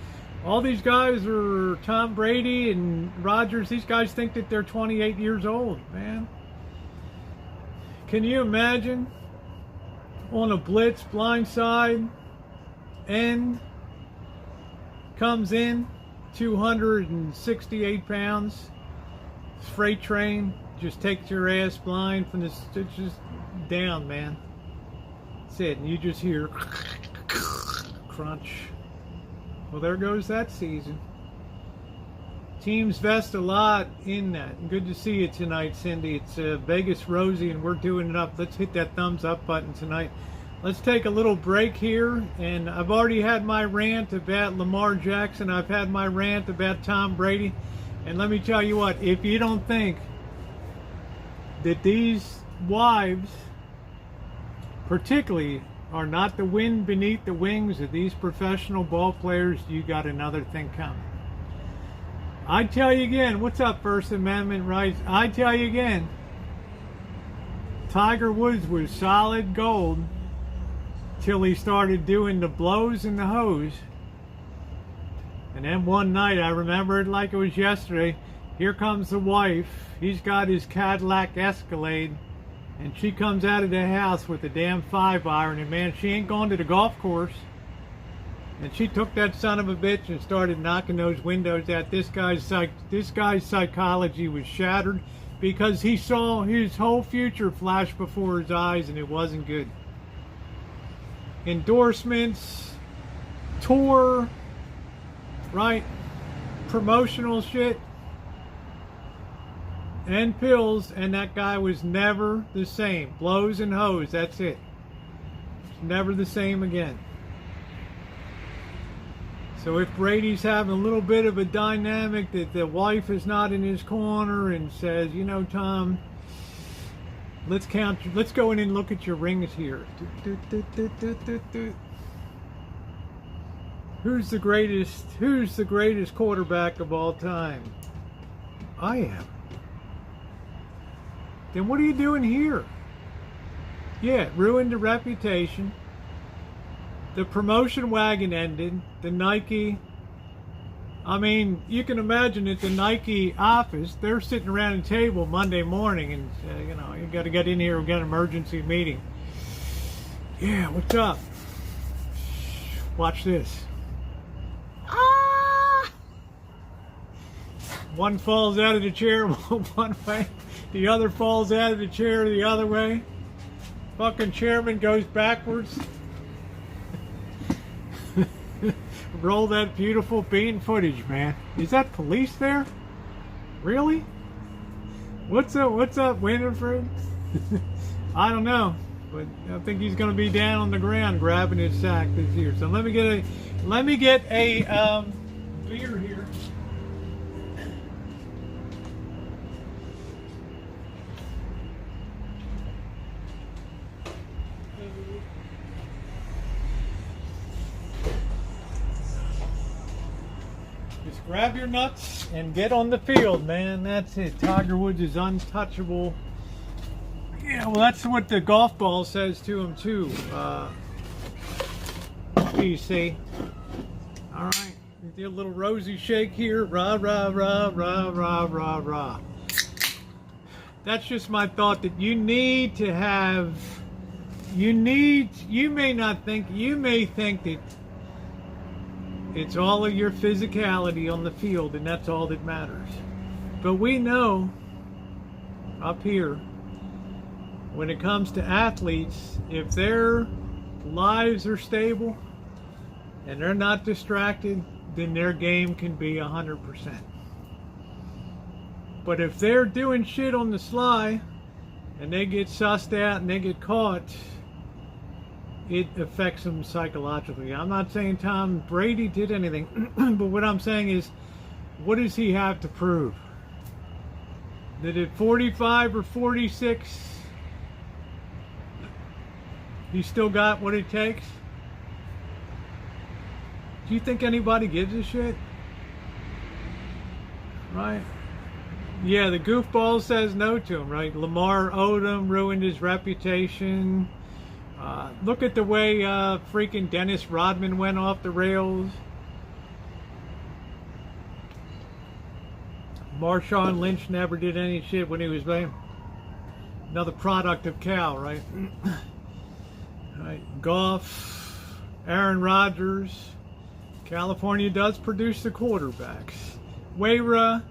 All these guys are Tom Brady and Rodgers. These guys think that they're 28 years old, man. Can you imagine on a blitz, blindside, end comes in, 268 pounds, freight train, just takes your ass blind from the stitches down, man. That's it. And you just hear crunch. Well, there goes that season. Teams vest a lot in that. Good to see you tonight, Cindy. It's Vegas Rosie, and we're doing it up. Let's hit that thumbs up button tonight. Let's take a little break here. And I've already had my rant about Lamar Jackson. I've had my rant about Tom Brady. And let me tell you what, if you don't think that these wives, particularly, are not the wind beneath the wings of these professional ball players, you got another thing coming. I tell you again, what's up, First Amendment rights? I tell you again, Tiger Woods was solid gold till he started doing the blows and the hose. And then one night, I remember it like it was yesterday, here comes the wife. He's got his Cadillac Escalade, and she comes out of the house with a damn 5-iron, and man, she ain't going to the golf course. And she took that son of a bitch and started knocking those windows out. This guy's psychology was shattered because he saw his whole future flash before his eyes, and it wasn't good. Endorsements, tour, right? Promotional shit, and pills, and that guy was never the same. Blows and hoes, that's it. Never the same again. So if Brady's having a little bit of a dynamic that the wife is not in his corner and says, you know, Tom, let's go in and look at your rings here. Who's the greatest quarterback of all time? I am. Then what are you doing here? Yeah, it ruined the reputation. The promotion wagon ended. The Nike, I mean, you can imagine at the Nike office, they're sitting around a table Monday morning and say, you know, you got to get in here, we've got an emergency meeting. Yeah, what's up? Watch this. Ah! One falls out of the chair one way, the other falls out of the chair the other way. Fucking chairman goes backwards. Roll that beautiful bean footage, man. Is that police there? Really? What's up, Winifred? I don't know, but I think he's going to be down on the ground grabbing his sack this year. So let me get a beer here. Just grab your nuts and get on the field, man. That's it. Tiger Woods is untouchable. Yeah, well, that's what the golf ball says to him, too. PC. All right. Do a little Rosie shake here. Rah, rah, rah, rah, rah, rah, rah. That's just my thought that you need to have... You may think that it's all of your physicality on the field, and that's all that matters. But we know up here, when it comes to athletes, if their lives are stable and they're not distracted, then their game can be 100%. But if they're doing shit on the sly and they get sussed out and they get caught, it affects them psychologically. I'm not saying Tom Brady did anything, but what I'm saying is, what does he have to prove? That at 45 or 46, he still got what it takes? Do you think anybody gives a shit? Right? Yeah, the goofball says no to him, right? Lamar Odom ruined his reputation. Look at the way freaking Dennis Rodman went off the rails. Marshawn Lynch never did any shit when he was playing. Another product of Cal, right? Right. Goff, Aaron Rodgers. California does produce the quarterbacks. Wayra,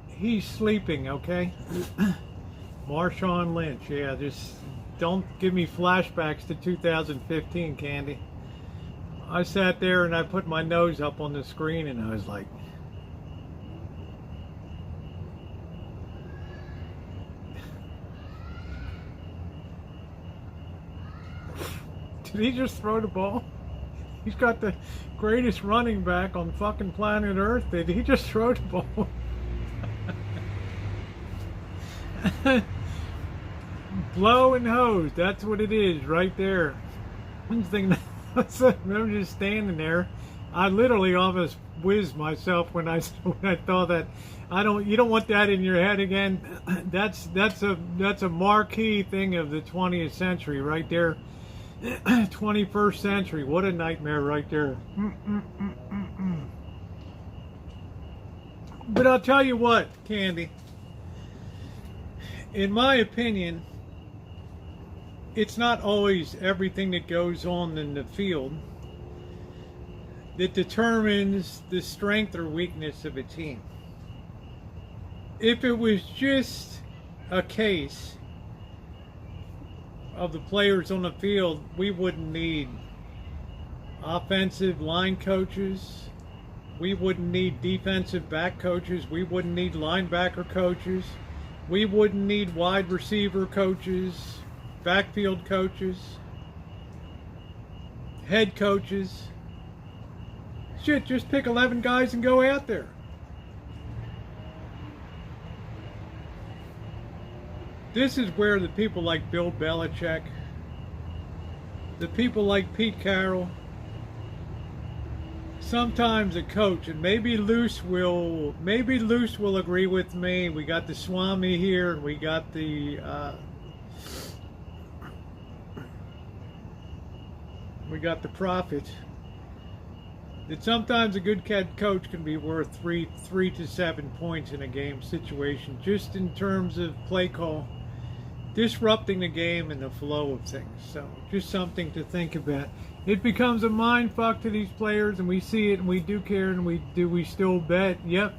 he's sleeping, okay? Marshawn Lynch, yeah, just don't give me flashbacks to 2015, Candy. I sat there and I put my nose up on the screen and I was like, did he just throw the ball? He's got the greatest running back on fucking planet Earth. Did he just throw the ball? Blow and hose, that's what it is right there. I'm thinking, I'm just standing there. I literally almost whizzed myself when I thought that. You don't want that in your head again. That's a marquee thing of the 20th century right there. 21st century, what a nightmare right there. But I'll tell you what, Candy, in my opinion, it's not always everything that goes on in the field. that determines the strength or weakness of a team. If it was just a case of the players on the field, we wouldn't need offensive line coaches. We wouldn't need defensive back coaches. We wouldn't need linebacker coaches. We wouldn't need wide receiver coaches, backfield coaches, head coaches. Shit, just pick 11 guys and go out there. This is where the people like Bill Belichick, the people like Pete Carroll, sometimes a coach, and maybe Luce will agree with me. We got the Swami here, and we got the Prophet. That sometimes a good head coach can be worth three to 7 points in a game situation, just in terms of play call, disrupting the game and the flow of things. So just something to think about. It becomes a mind fuck to these players, and we see it, and we do care, and we still bet. Yep.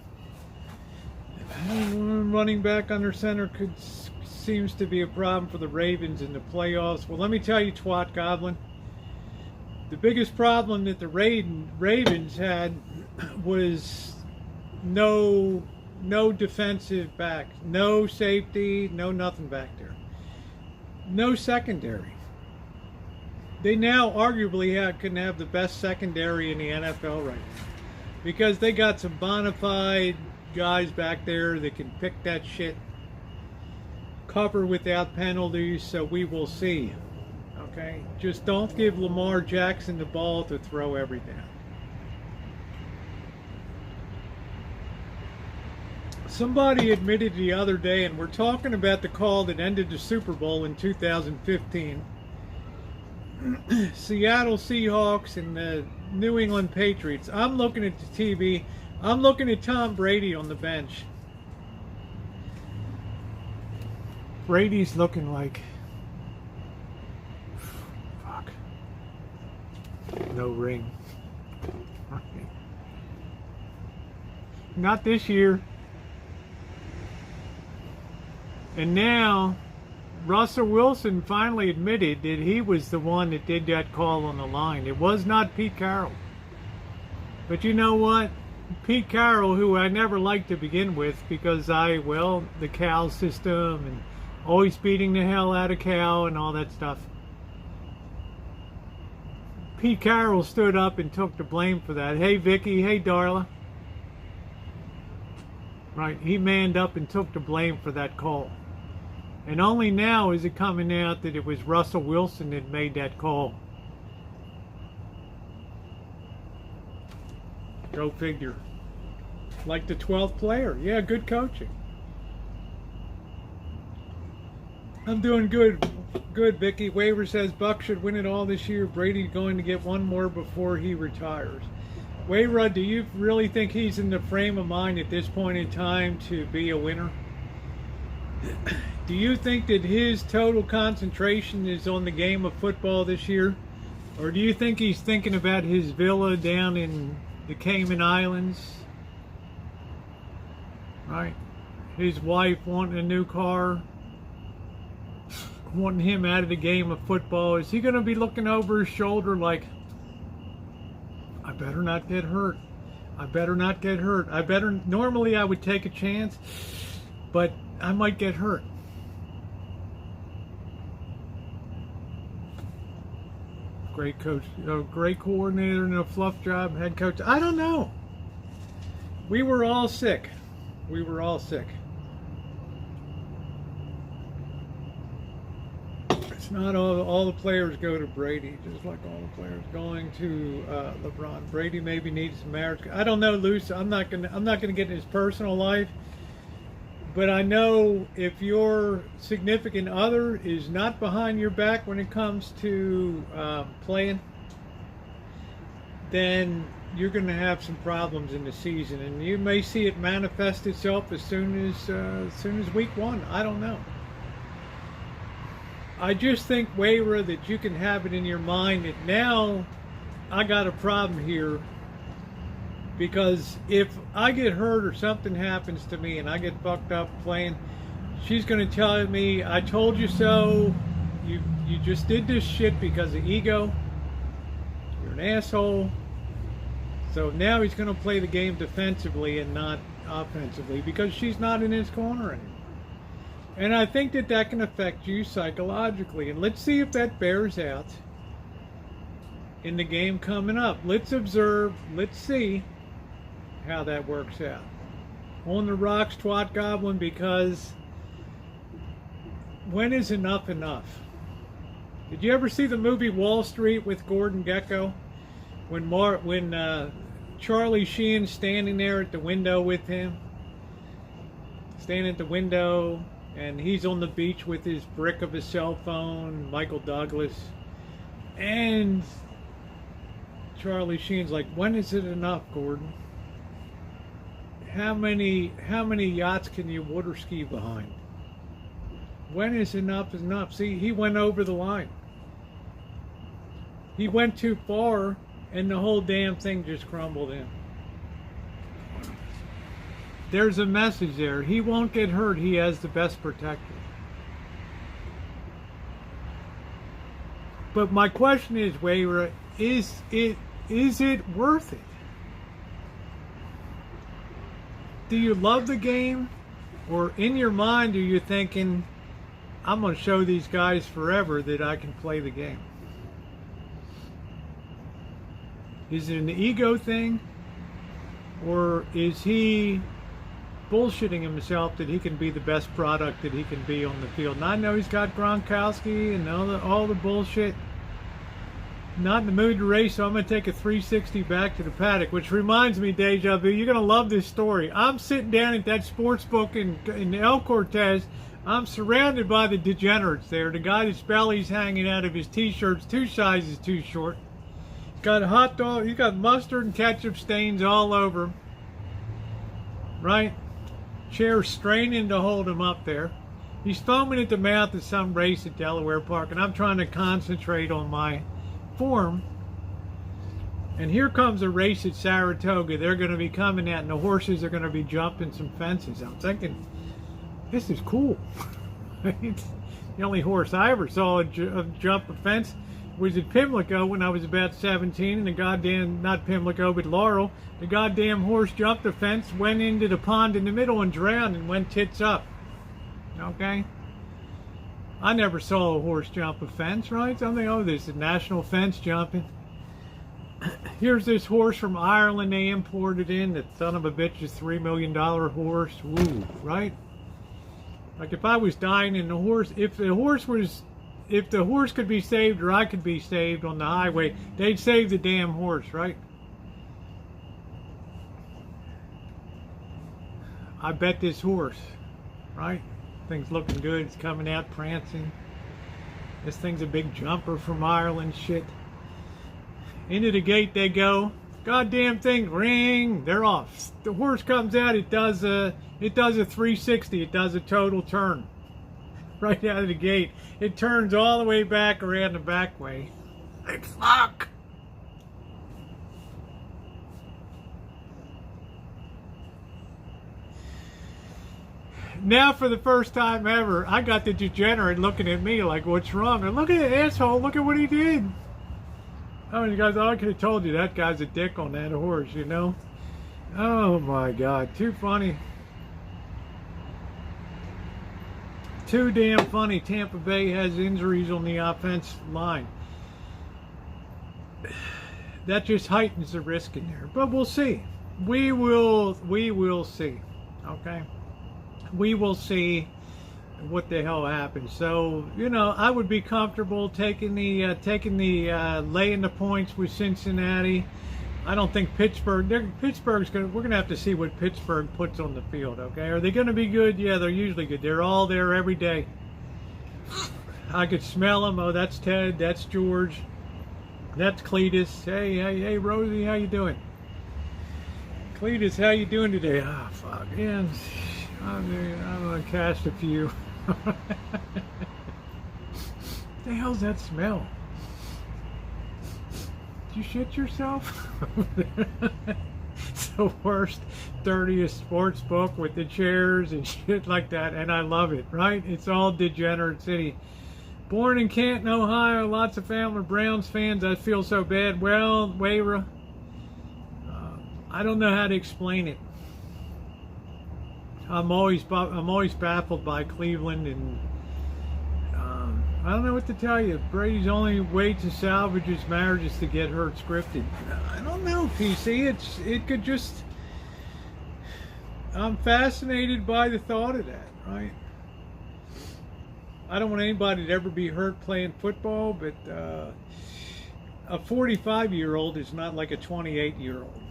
Running back under center seems to be a problem for the Ravens in the playoffs. Well, let me tell you, Twat Goblin, the biggest problem that the Ravens had was no defensive back, no safety, no nothing back there, no secondary. They now arguably can have the best secondary in the NFL right now, because they got some bona fide guys back there that can pick that shit, cover without penalties. So we will see. Okay, just don't give Lamar Jackson the ball to throw every down. Somebody admitted the other day, and we're talking about the call that ended the Super Bowl in 2015. Seattle Seahawks and the New England Patriots. I'm looking at the TV. I'm looking at Tom Brady on the bench. Brady's looking like... fuck. No ring. Not this year. And now Russell Wilson finally admitted that he was the one that did that call on the line. It was not Pete Carroll. But you know what? Pete Carroll, who I never liked to begin with, because the Cal system and always beating the hell out of Cal and all that stuff. Pete Carroll stood up and took the blame for that. Hey, Vicky. Hey, Darla. Right, he manned up and took the blame for that call. And only now is it coming out that it was Russell Wilson that made that call. Go figure. Like the 12th player. Yeah, good coaching. I'm doing good. Good, Vicky. Waver says Buck should win it all this year. Brady's going to get one more before he retires. Wayrud, do you really think he's in the frame of mind at this point in time to be a winner? Do you think that his total concentration is on the game of football this year? Or do you think he's thinking about his villa down in the Cayman Islands? Right? His wife wanting a new car, wanting him out of the game of football. Is he going to be looking over his shoulder like, I better not get hurt. I better not get hurt. Normally I would take a chance, but I might get hurt. Great coach, great coordinator and a fluff job, head coach. I don't know. We were all sick. We were all sick. It's not all the players go to Brady, just like all the players going to LeBron. Brady maybe needs some marriage. I don't know, Luce. I'm not gonna get in his personal life. But I know if your significant other is not behind your back when it comes to playing, then you're going to have some problems in the season, and you may see it manifest itself as soon as week 1. I don't know. I just think, Wayra, that you can have it in your mind that now I got a problem here Because if I get hurt or something happens to me and I get fucked up playing, she's going to tell me, I told you so. You just did this shit because of ego. You're an asshole. So now he's going to play the game defensively and not offensively because she's not in his corner anymore. And I think that that can affect you psychologically. And let's see if that bears out in the game coming up. Let's observe. Let's see how that works out. On the rocks, Twat Goblin, because when is enough enough? Did you ever see the movie Wall Street with Gordon Gekko? When Charlie Sheen's standing there at the window with him, standing at the window, and he's on the beach with his brick of a cell phone, Michael Douglas, and Charlie Sheen's like, when is it enough, Gordon? How many yachts can you water ski behind? When is enough is enough? See, he went over the line. He went too far, and the whole damn thing just crumbled in. There's a message there. He won't get hurt. He has the best protector. But my question is, Wayra, is it worth it? Do you love the game? Or in your mind, are you thinking, I'm going to show these guys forever that I can play the game? Is it an ego thing? Or is he bullshitting himself that he can be the best product that he can be on the field? And I know he's got Gronkowski and all the bullshit. Not in the mood to race, so I'm going to take a 360 back to the paddock, which reminds me, Deja Vu, you're going to love this story. I'm sitting down at that sports book in El Cortez. I'm surrounded by the degenerates there. The guy whose belly's hanging out of his t-shirt's 2 sizes too short. He's got a hot dog. He's got mustard and ketchup stains all over him. Right? Chair straining to hold him up there. He's foaming at the mouth at some race at Delaware Park, and I'm trying to concentrate on my form. And here comes a race at Saratoga. They're going to be coming out, and the horses are going to be jumping some fences. I'm thinking, this is cool. The only horse I ever saw jump a fence was at Pimlico when I was about 17, and the goddamn, not Pimlico, but Laurel, the goddamn horse jumped the fence, went into the pond in the middle and drowned and went tits up. Okay? I never saw a horse jump a fence, right? Something, oh, there's a national fence jumping. Here's this horse from Ireland they imported in. That son of a bitch is $3 million horse. Woo, right? Like if I was dying and if the horse could be saved or I could be saved on the highway, they'd save the damn horse, right? I bet this horse, right? Thing's looking good. It's coming out prancing. This thing's a big jumper from Ireland. Shit. Into the gate they go. Goddamn thing, ring. They're off. The horse comes out. It does a 360. It does a total turn. Right out of the gate. It turns all the way back around the back way. Like, fuck. Now, for the first time ever, I got the degenerate looking at me like, what's wrong? And look at the asshole, look at what he did. Oh, you guys, I could have told you that guy's a dick on that horse, you know? Oh my God, too funny. Too damn funny. Tampa Bay has injuries on the offense line. That just heightens the risk in there. But we'll see. We will see. Okay? We will see what the hell happens. So, you know, I would be comfortable taking the laying the points with Cincinnati. I don't think Pittsburgh's we're gonna have to see what Pittsburgh puts on the field. Okay, are they gonna be good? Yeah, they're usually good. They're all there every day. I could smell them. Oh, that's Ted. That's George. That's Cletus. Hey, Rosie, how you doing? Cletus, how you doing today? Ah, oh, fuck, yeah. I'm gonna cast a few. What the hell's that smell? Did you shit yourself? the worst, dirtiest sports book with the chairs and shit like that, and I love it, right? It's all Degenerate City. Born in Canton, Ohio, lots of family Browns fans. I feel so bad. Well, Wayra, I don't know how to explain it. I'm always baffled by Cleveland, and I don't know what to tell you. Brady's only way to salvage his marriage is to get hurt scripted. I don't know, PC. It could just. I'm fascinated by the thought of that, right? I don't want anybody to ever be hurt playing football, but a 45-year-old is not like a 28-year-old.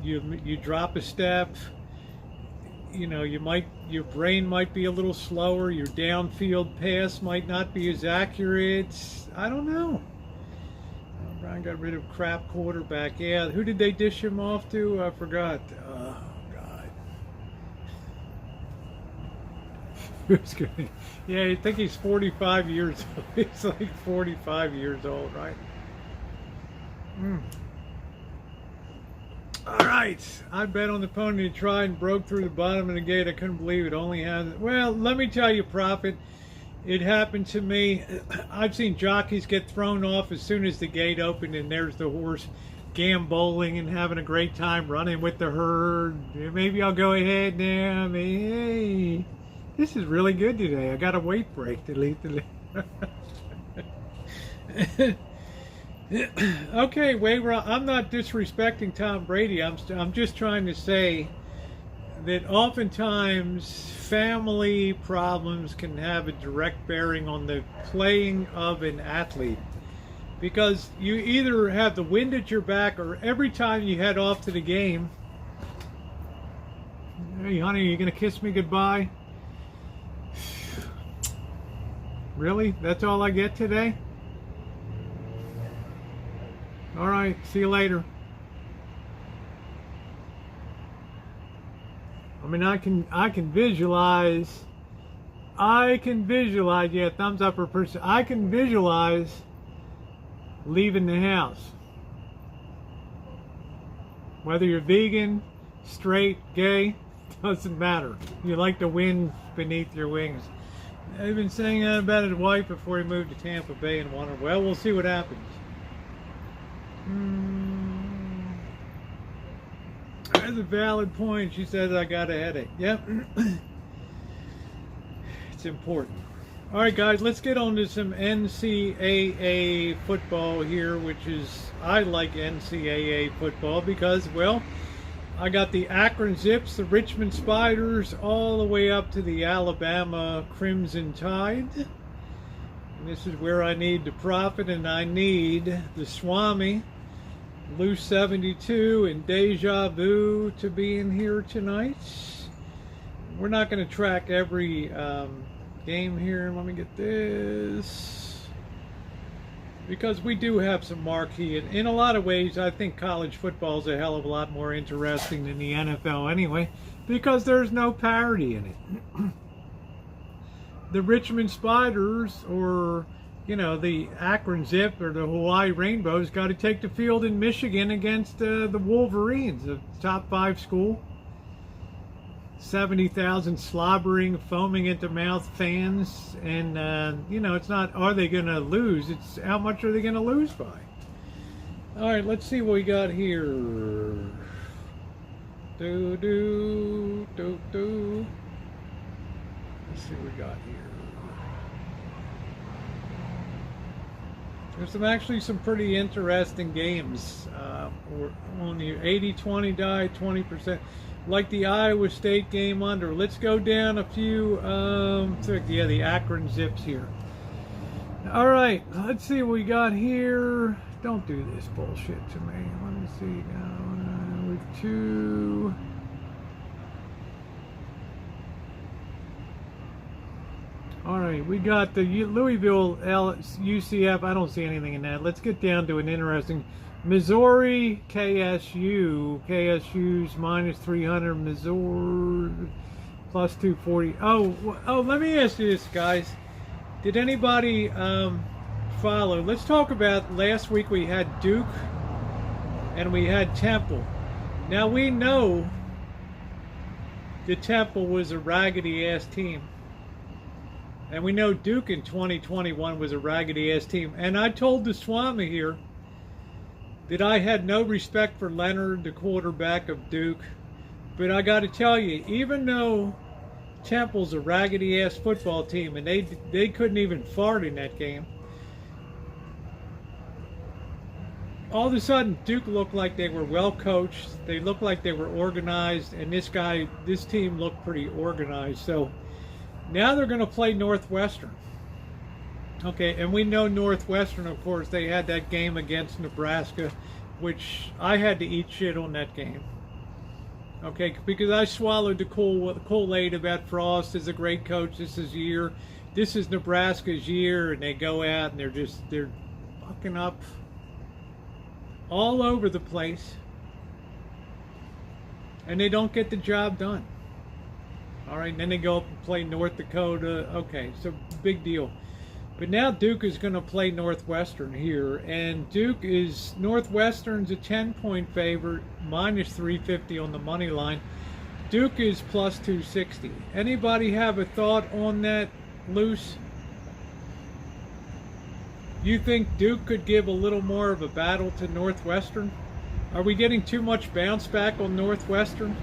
You drop a step. You know, your brain might be a little slower. Your downfield pass might not be as accurate. I don't know. Brian got rid of crap quarterback. Yeah, who did they dish him off to? I forgot. Oh God. Who's good? Yeah, I think he's 45 years old. He's like 45 years old, right? All right, I bet on the pony to try and broke through the bottom of the gate. I couldn't believe it. Only had, well, let me tell you, Prophet, it happened to me. I've seen jockeys get thrown off as soon as the gate opened, and there's the horse gamboling and having a great time running with the herd. Maybe I'll go ahead now. Hey, this is really good today. I got a weight break. Okay, Wayra, I'm not disrespecting Tom Brady. I'm just trying to say that oftentimes family problems can have a direct bearing on the playing of an athlete, because you either have the wind at your back, or every time you head off to the game, hey honey, are you gonna kiss me goodbye? Really? That's all I get today? All right, see you later. I mean, I can visualize. Yeah, thumbs up per person. I can visualize leaving the house. Whether you're vegan, straight, gay, doesn't matter. You like the wind beneath your wings. I've been saying that about his wife before he moved to Tampa Bay, and wondered, well, we'll see what happens. That's a valid point. She says I got a headache. Yep. It's important. All right, guys, let's get on to some NCAA football here, which is, I like NCAA football because, well, I got the Akron Zips, the Richmond Spiders, all the way up to the Alabama Crimson Tide. And this is where I need the Prophet, and I need the Swami, Loose 72, and Deja Vu to be in here tonight. We're not going to track every game here. Let me get this, because we do have some marquee. In a lot of ways, I think college football is a hell of a lot more interesting than the NFL anyway, because there's no parity in it. The Richmond Spiders, or the Akron Zip or the Hawaii Rainbows, got to take the field in Michigan against the Wolverines, a top 5 school. 70,000 slobbering, foaming at the mouth fans, and it's not are they going to lose, it's how much are they going to lose by. All right, let's see what we got here. Let's see what we got here. There's actually some pretty interesting games. On the 80-20 die, 20%. Like the Iowa State game under. Let's go down a few. The Akron Zips here. All right, let's see what we got here. Don't do this bullshit to me. Let me see now. With 2. All right, we got the Louisville UCF. I don't see anything in that. Let's get down to an interesting Missouri KSU. KSU's minus 300. Missouri plus 240. Oh, let me ask you this, guys. Did anybody follow? Let's talk about last week. We had Duke and we had Temple. Now we know that Temple was a raggedy-ass team. And we know Duke in 2021 was a raggedy-ass team. And I told the Swami here that I had no respect for Leonard, the quarterback of Duke. But I got to tell you, even though Temple's a raggedy-ass football team and they couldn't even fart in that game, all of a sudden Duke looked like they were well coached. They looked like they were organized, and this team looked pretty organized. So now they're going to play Northwestern. Okay, and we know Northwestern, of course, they had that game against Nebraska, which I had to eat shit on that game. Okay, because I swallowed the Kool-Aid about Frost is a great coach. This is Nebraska's year, and they go out and they're fucking up all over the place, and they don't get the job done. All right, and then they go up and play North Dakota. Okay, so big deal. But now Duke is going to play Northwestern here, and Northwestern's a 10-point favorite, minus 350 on the money line. Duke is plus 260. Anybody have a thought on that, Luce? You think Duke could give a little more of a battle to Northwestern? Are we getting too much bounce back on Northwestern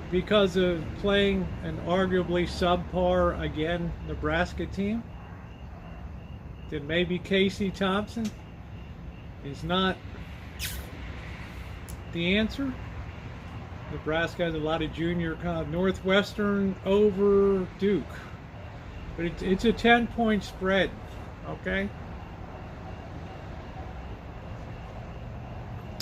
because of playing an arguably subpar, again, Nebraska team? That maybe Casey Thompson is not the answer? Nebraska has a lot of junior Northwestern over Duke. But it's a 10-point spread, okay?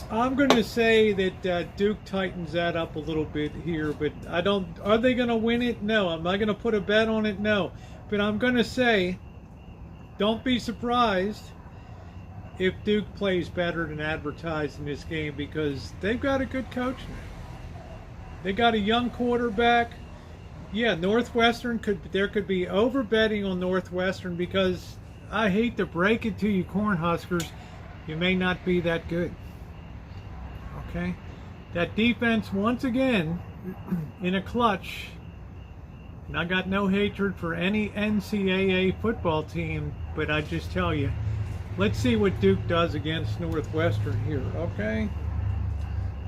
I'm going to say that Duke tightens that up a little bit here, but are they going to win it? No. Am I going to put a bet on it? No. But I'm going to say, don't be surprised if Duke plays better than advertised in this game, because they've got a good coach now. They got a young quarterback. Yeah, Northwestern there could be over betting on Northwestern, because I hate to break it to you, Cornhuskers, you may not be that good. Okay, that defense once again in a clutch, and I got no hatred for any NCAA football team, but I just tell you, let's see what Duke does against Northwestern here. Okay,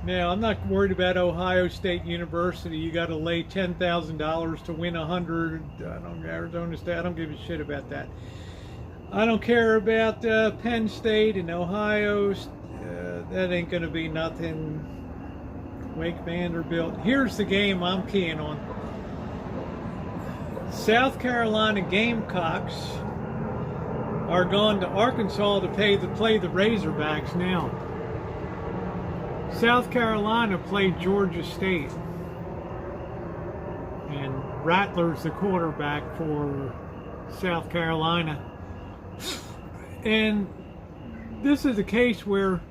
now I'm not worried about Ohio State University. You got to lay $10,000 to win 100. Arizona State, I don't give a shit about that. I don't care about Penn State and Ohio. That ain't going to be nothing. Wake Vanderbilt. Here's the game I'm keying on. South Carolina Gamecocks are going to Arkansas to play the Razorbacks now. South Carolina played Georgia State, and Rattler's the quarterback for South Carolina. And this is a case where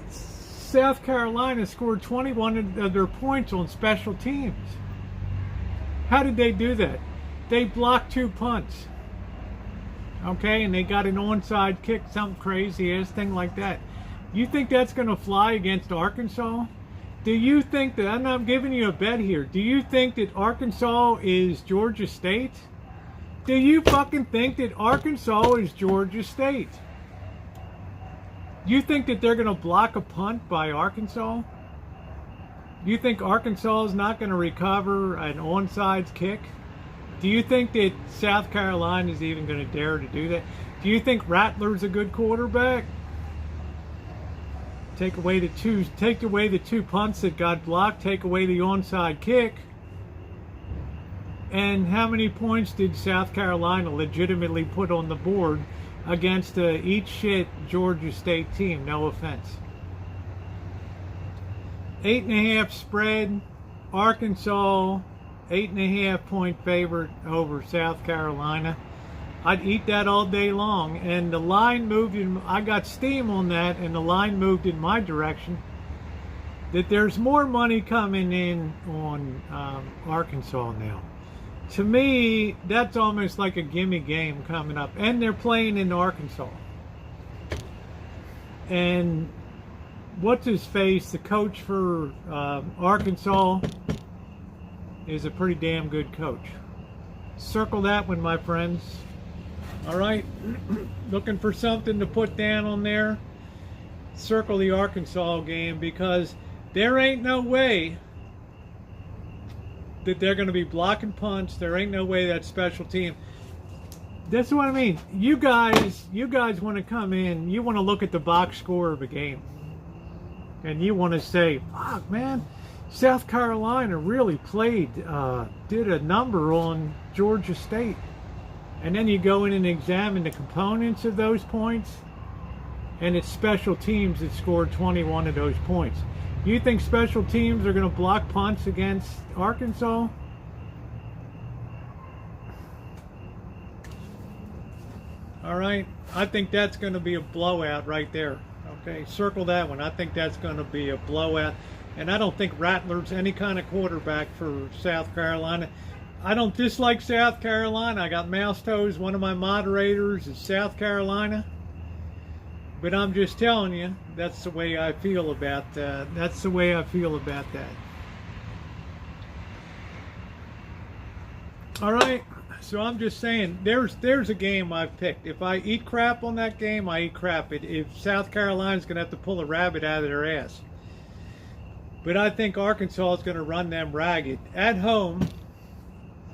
South Carolina scored 21 of their points on special teams. How did they do that? They blocked 2 punts. Okay, and they got an onside kick, something crazy ass thing like that. You think that's going to fly against Arkansas? Do you think that, and I'm giving you a bet here, do you think that Arkansas is Georgia State? Do you fucking think that Arkansas is Georgia State? You think that they're going to block a punt by Arkansas? You think Arkansas is not going to recover an onside kick? Do you think that South Carolina is even going to dare to do that? Do you think Rattler's a good quarterback? Take away the 2 punts that got blocked, take away the onside kick. And how many points did South Carolina legitimately put on the board against each shit Georgia State team? No offense. 8.5 spread. Arkansas, 8.5 point favorite over South Carolina. I'd eat that all day long. And the line moved I got steam on that, and the line moved in my direction. That there's more money coming in on Arkansas now. To me, that's almost like a gimme game coming up. And they're playing in Arkansas. And what's his face, the coach for Arkansas, is a pretty damn good coach. Circle that one, my friends. All right, looking for something to put down on there. Circle the Arkansas game, because there ain't no way that they're going to be blocking punts. There ain't no way that special team. That's what I mean. You guys want to come in. You want to look at the box score of a game, and you want to say, "Fuck, man, South Carolina really played, did a number on Georgia State." And then you go in and examine the components of those points, and it's special teams that scored 21 of those points. You think special teams are going to block punts against Arkansas? All right, I think that's going to be a blowout right there. Okay, circle that one. I think that's going to be a blowout. And I don't think Rattler's any kind of quarterback for South Carolina. I don't dislike South Carolina. I got Mouse Toes. One of my moderators is South Carolina. But I'm just telling you, that's the way I feel about that. That's the way I feel about that. All right. So I'm just saying, there's a game I've picked. If I eat crap on that game, I eat crap. If South Carolina's going to have to pull a rabbit out of their ass. But I think Arkansas is going to run them ragged. At home,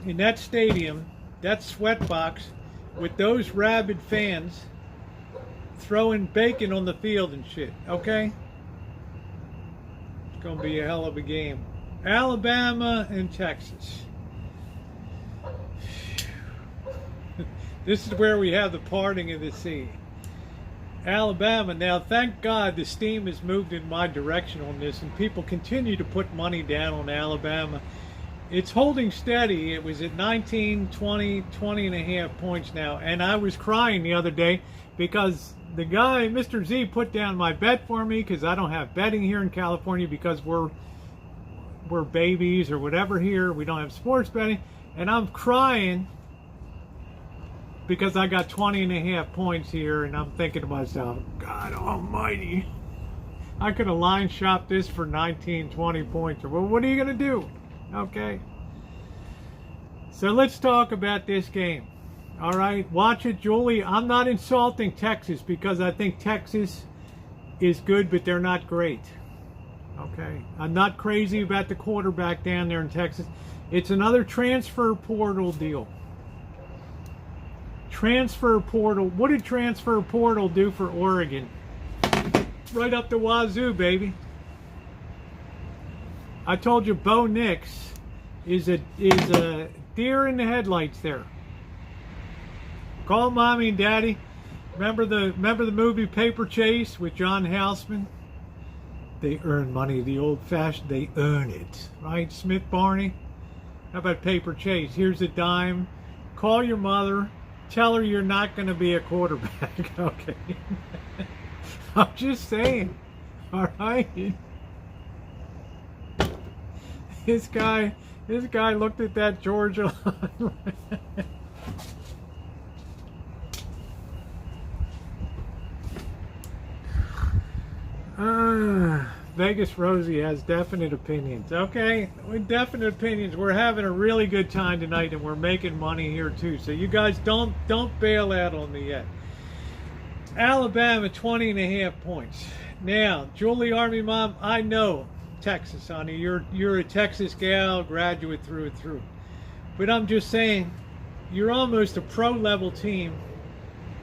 in that stadium, that sweat box, with those rabid fans throwing bacon on the field and shit, okay? It's going to be a hell of a game. Alabama and Texas. This is where we have the parting of the sea. Alabama. Now, thank God the steam has moved in my direction on this, and people continue to put money down on Alabama. It's holding steady. It was at 19, 20 and a half points now. And I was crying the other day because the guy, Mr. Z, put down my bet for me, because I don't have betting here in California because we're babies or whatever here. We don't have sports betting. And I'm crying because I got 20 and a half points here, and I'm thinking to myself, God almighty, I could have line shopped this for 19, 20 points. Well, what are you going to do? Okay. So let's talk about this game. All right, watch it, Julie. I'm not insulting Texas because I think Texas is good, but they're not great. Okay. I'm not crazy about the quarterback down there in Texas. It's another transfer portal deal. Transfer portal. What did transfer portal do for Oregon? Right up the wazoo, baby. I told you Bo Nix is a deer in the headlights there. Call mommy and daddy. Remember the movie Paper Chase with John Houseman? They earn money the old-fashioned. They earn it, right? Smith Barney. How about Paper Chase? Here's a dime. Call your mother. Tell her you're not going to be a quarterback. Okay. I'm just saying. All right. This guy looked at that Georgia Vegas Rosie has definite opinions. Okay, with definite opinions, we're having a really good time tonight, and we're making money here too. So you guys don't bail out on me yet. Alabama 20 and a half points. Now, Julie Army Mom, I know Texas, honey. You're a Texas gal, graduate through and through. But I'm just saying, you're almost a pro level team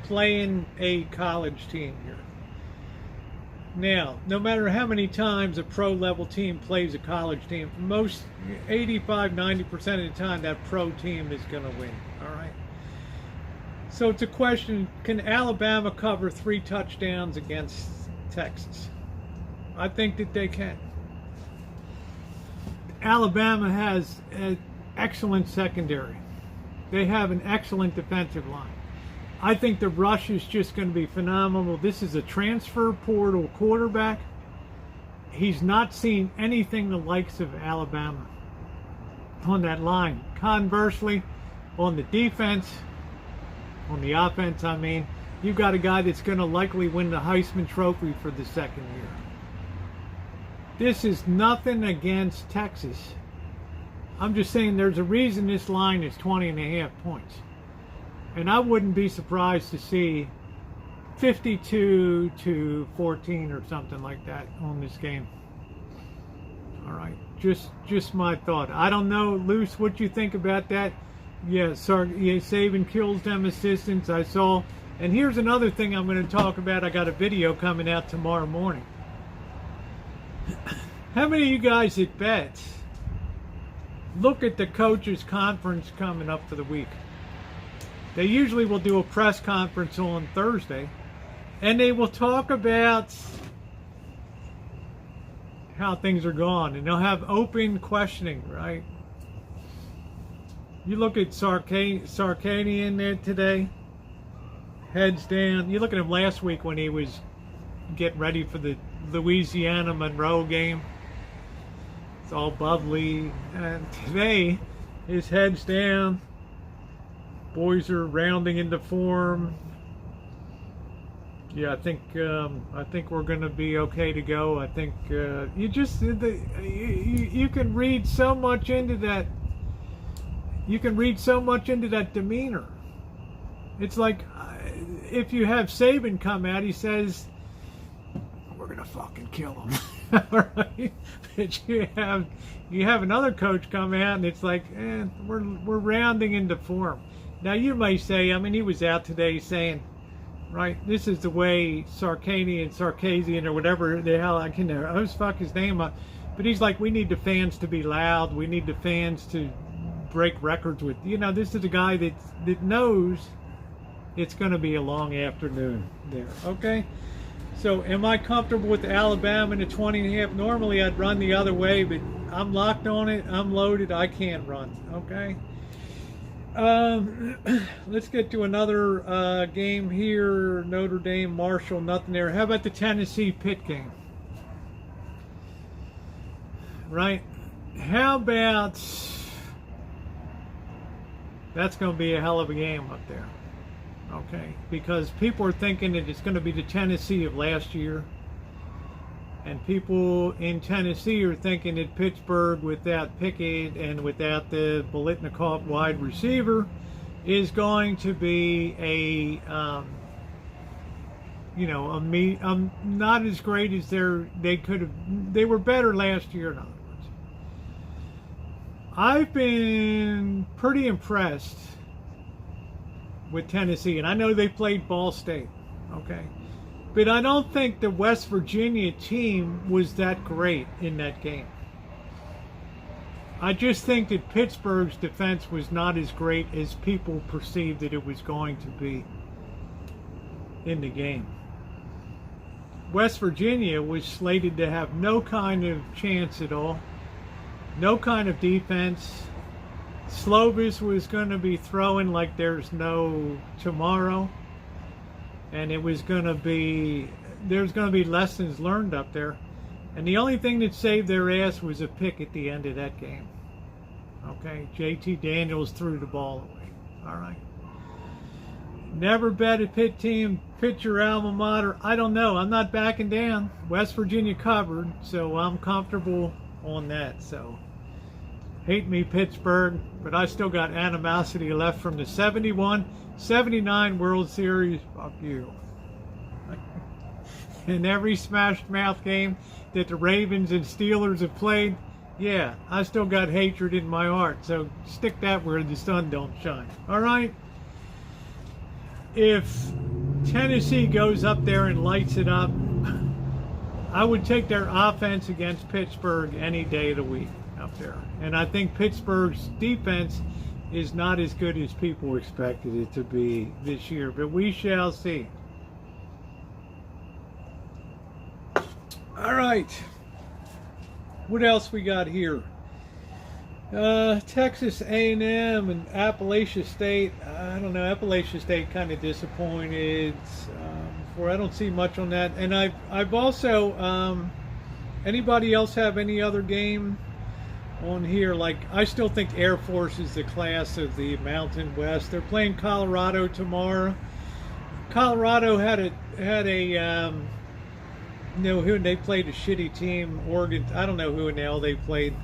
playing a college team here. Now, no matter how many times a pro level team plays a college team, most 85-90% of the time that pro team is going to win. All right. So it's a question: can Alabama cover 3 touchdowns against Texas? I think that they can. Alabama has an excellent secondary. They have an excellent defensive line. I think the rush is just going to be phenomenal. This is a transfer portal quarterback. He's not seen anything the likes of Alabama on that line. Conversely, on the defense, on the offense, I mean, you've got a guy that's going to likely win the Heisman Trophy for the second year. This is nothing against Texas. I'm just saying there's a reason this line is 20.5 points. And I wouldn't be surprised to see 52-14 or something like that on this game. All right, just my thought. I don't know, Luce, what you think about that. Yeah, Saban kills them assistants, I saw. And here's another thing I'm going to talk about. I got a video coming out tomorrow morning. How many of you guys at bets look at the coaches conference coming up for the week? They usually will do a press conference on Thursday, and they will talk about how things are going, and they'll have open questioning, right? You look at Sarkanian there today, heads down. You look at him last week when he was getting ready for the Louisiana Monroe game. It's all bubbly. And today, his head's down. Boys are rounding into form. Yeah, I think we're going to be okay to go. I think you can read so much into that. You can read so much into that demeanor. It's like if you have Saban come out, he says, "We're gonna fucking kill him." Right? But you have another coach come out, and it's like, we're rounding into form. Now you may say, I mean, he was out today saying, right, this is the way Sarkisian or whatever the hell I always fuck his name up. But he's like, we need the fans to be loud. We need the fans to break records with. This is a guy that knows it's going to be a long afternoon there. Okay. So am I comfortable with Alabama in the 20.5? Normally I'd run the other way, but I'm locked on it. I'm loaded. I can't run. Okay. Let's get to another game here. Notre Dame, Marshall, nothing there. How about the Tennessee Pitt game? Right? How about... That's going to be a hell of a game up there. Okay? Because people are thinking that it's going to be the Tennessee of last year. And people in Tennessee are thinking that Pittsburgh, without Pickett and without the Biletnikoff wide receiver, is going to be not as great as they could have. They were better last year, in other words. I've been pretty impressed with Tennessee, and I know they played Ball State. Okay. But I don't think the West Virginia team was that great in that game. I just think that Pittsburgh's defense was not as great as people perceived that it was going to be in the game. West Virginia was slated to have no kind of chance at all, no kind of defense. Slovis was going to be throwing like there's no tomorrow. And it was going to be, there's going to be lessons learned up there. And the only thing that saved their ass was a pick at the end of that game. Okay, JT Daniels threw the ball away. All right. Never bet a Pitt team, Pitt your alma mater. I don't know. I'm not backing down. West Virginia covered, so I'm comfortable on that. So, hate me, Pittsburgh, but I still got animosity left from the 71-79 World Series. Fuck you. In every smashed mouth game that the Ravens and Steelers have played, yeah, I still got hatred in my heart. So stick that where the sun don't shine. All right? If Tennessee goes up there and lights it up, I would take their offense against Pittsburgh any day of the week up there. And I think Pittsburgh's defense is not as good as people expected it to be this year, but we shall see. All right. What else we got here? Texas A&M and Appalachia State. I don't know. Appalachia State kind of disappointed. I don't see much on that. And I've also. Anybody else have any other game on here? Like, I still think Air Force is the class of the Mountain West. They're playing Colorado tomorrow. Colorado who they played a shitty team. Oregon, I don't know who in the hell they played.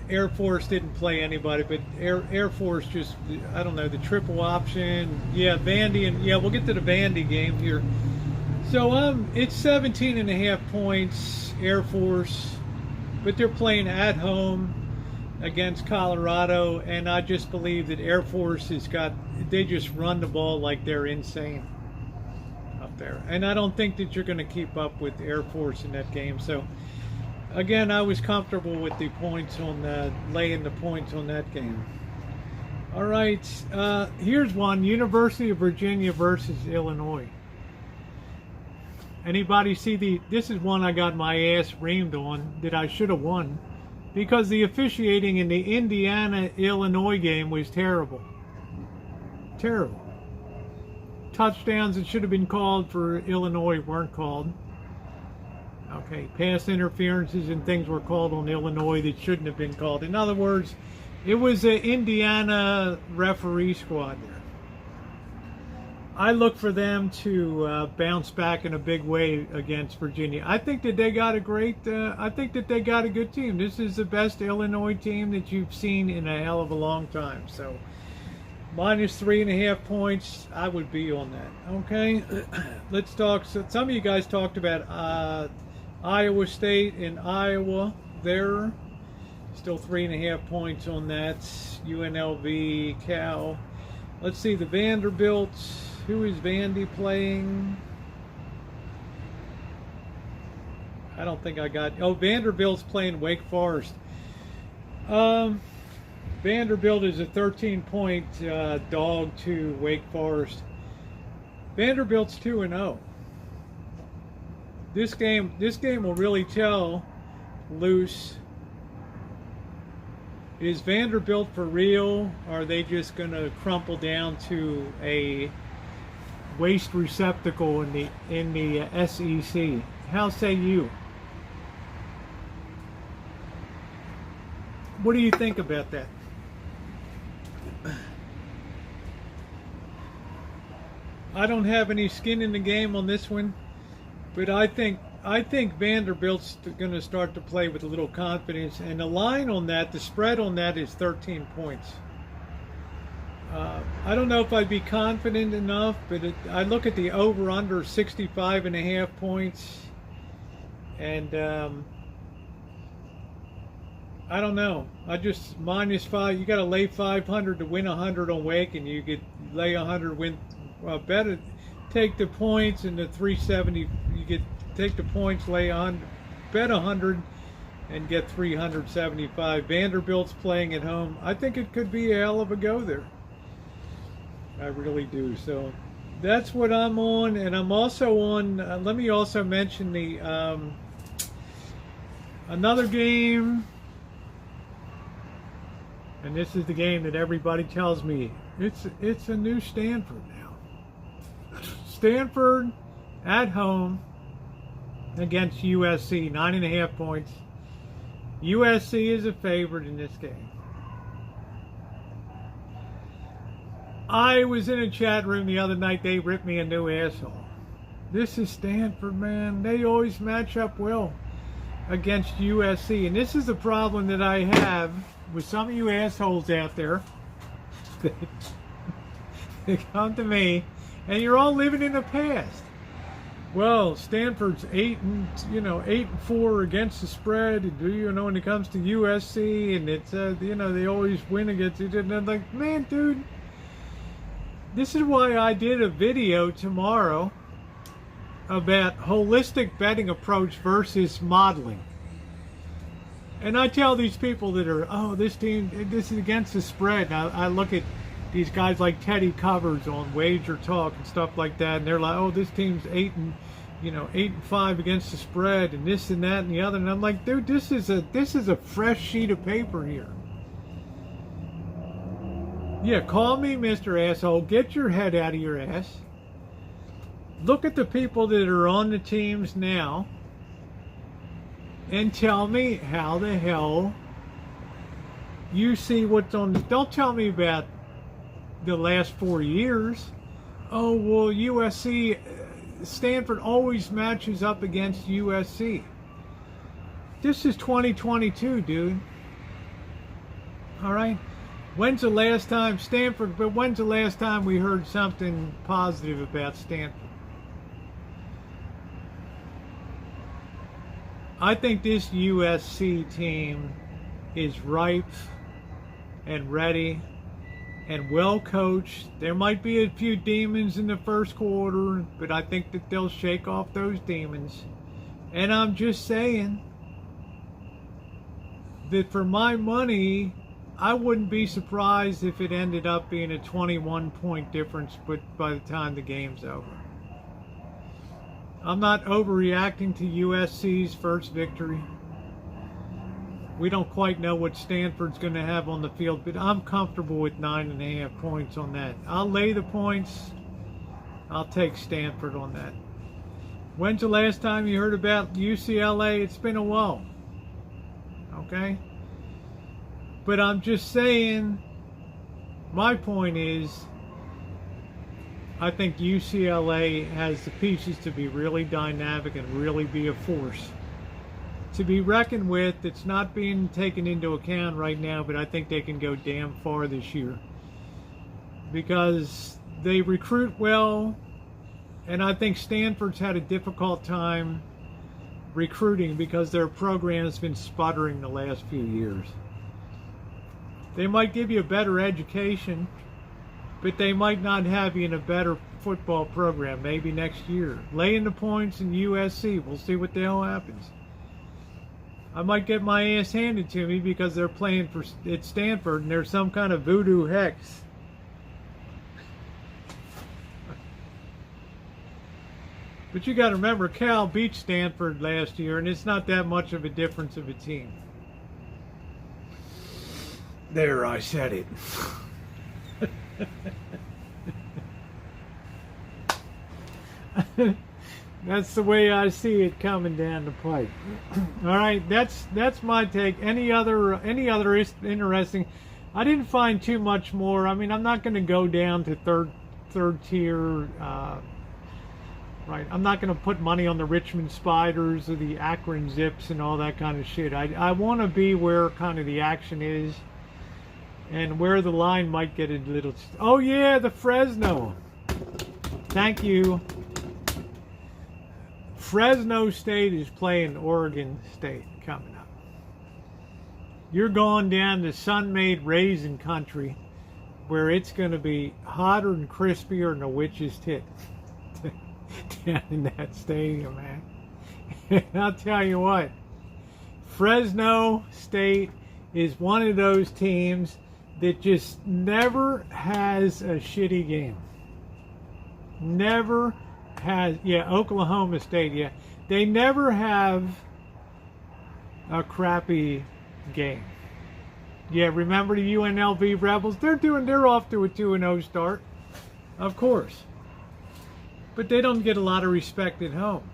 Air Force didn't play anybody, but Air Force just, I don't know, the triple option. Yeah, Vandy, and yeah, we'll get to the Vandy game here. So it's 17.5 points, Air Force, but they're playing at home against Colorado, and I just believe that Air Force they just run the ball like they're insane up there. And I don't think that you're going to keep up with Air Force in that game. So, again, I was comfortable with the points laying the points on that game. All right, here's one, University of Virginia versus Illinois. Anybody see this is one I got my ass reamed on that I should have won, because the officiating in the Indiana-Illinois game was terrible. Terrible. Touchdowns that should have been called for Illinois weren't called. Okay, pass interferences and things were called on Illinois that shouldn't have been called. In other words, it was an Indiana referee squad there. I look for them to bounce back in a big way against Virginia. I think that they got a good team. This is the best Illinois team that you've seen in a hell of a long time. So, -3.5 points, I would be on that. Okay, let's talk. So some of you guys talked about Iowa State and Iowa there. Still 3.5 points on that. UNLV, Cal. Let's see the Vanderbilt. Who is Vandy playing? I don't think I got. Oh, Vanderbilt's playing Wake Forest. Vanderbilt is a 13-point dog to Wake Forest. Vanderbilt's 2-0. This game will really tell loose. Is Vanderbilt for real? Or are they just going to crumple down to a waste receptacle in the SEC? How say you? What do you think about that? I don't have any skin in the game on this one, but I think Vanderbilt's going to start to play with a little confidence, and the line on that, the spread on that is 13 points. I don't know if I'd be confident enough, but I look at the over-under 65.5 points, and I don't know. I just -5. You got to lay 500 to win 100 on Wake, and you could lay 100 win. Better take the points and the 370. You could take the points, lay 100, bet 100, and get 375. Vanderbilt's playing at home. I think it could be a hell of a go there. I really do. So that's what I'm on, and I'm also on. Let me also mention the another game. And this is the game that everybody tells me it's a new Stanford now. Stanford at home against USC, 9.5 points. USC is a favorite in this game. I was in a chat room the other night. They ripped me a new asshole. This is Stanford, man. They always match up well against USC. And this is the problem that I have with some of you assholes out there. They come to me, and you're all living in the past. Well, Stanford's 8-4 against the spread. When it comes to USC, and it's they always win against each other. And I'm like, man, dude, this is why I did a video tomorrow about holistic betting approach versus modeling. And I tell these people that are, this is against the spread. And I look at these guys like Teddy Covers on Wager Talk and stuff like that, and they're like, this team's 8-5 against the spread, and this and that and the other. And I'm like, dude, this is a fresh sheet of paper here. Yeah, call me Mr. Asshole. Get your head out of your ass. Look at the people that are on the teams now, and tell me how the hell you see what's on. Don't tell me about the last 4 years. Oh, well, USC, Stanford always matches up against USC. This is 2022, dude. All right? When's the last time we heard something positive about Stanford? I think this USC team is ripe and ready and well coached. There might be a few demons in the first quarter, but I think that they'll shake off those demons. And I'm just saying that for my money, I wouldn't be surprised if it ended up being a 21-point difference by the time the game's over. I'm not overreacting to USC's first victory. We don't quite know what Stanford's going to have on the field, but I'm comfortable with 9.5 points on that. I'll lay the points. I'll take Stanford on that. When's the last time you heard about UCLA? It's been a while. Okay? But I'm just saying, my point is, I think UCLA has the pieces to be really dynamic and really be a force to be reckoned with. It's not being taken into account right now, but I think they can go damn far this year because they recruit well, and I think Stanford's had a difficult time recruiting because their program has been sputtering the last few years. They might give you a better education, but they might not have you in a better football program maybe next year. Laying the points in USC, we'll see what the hell happens. I might get my ass handed to me because they're playing at Stanford and there's some kind of voodoo hex. But you got to remember, Cal beat Stanford last year, and it's not that much of a difference of a team. There, I said it. That's the way I see it coming down the pipe. All right, that's my take. Any other interesting? I didn't find too much more. I mean, I'm not going to go down to third tier. Right, I'm not going to put money on the Richmond Spiders or the Akron Zips and all that kind of shit. I want to be where kind of the action is. And where the line might get a little... Oh, yeah, the Fresno. Thank you. Fresno State is playing Oregon State coming up. You're going down to sun-made raisin country where it's going to be hotter and crispier than a witch's tit down in that stadium, man. And I'll tell you what. Fresno State is one of those teams that just never has a shitty game. Never has, yeah, Oklahoma State, yeah. They never have a crappy game. Yeah, remember the UNLV Rebels? They're off to a 2-0 start, of course. But they don't get a lot of respect at home,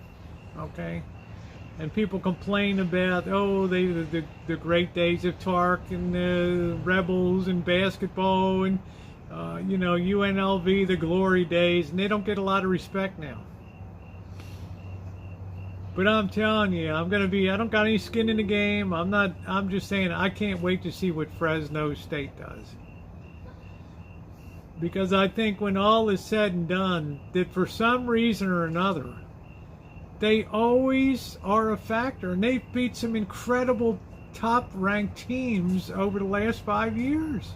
okay? And people complain about, oh, the great days of Tark and the Rebels and basketball and, UNLV, the glory days, and they don't get a lot of respect now. But I'm telling you, I don't got any skin in the game. I'm just saying I can't wait to see what Fresno State does. Because I think when all is said and done, that for some reason or another, they always are a factor, and they've beat some incredible top-ranked teams over the last 5 years.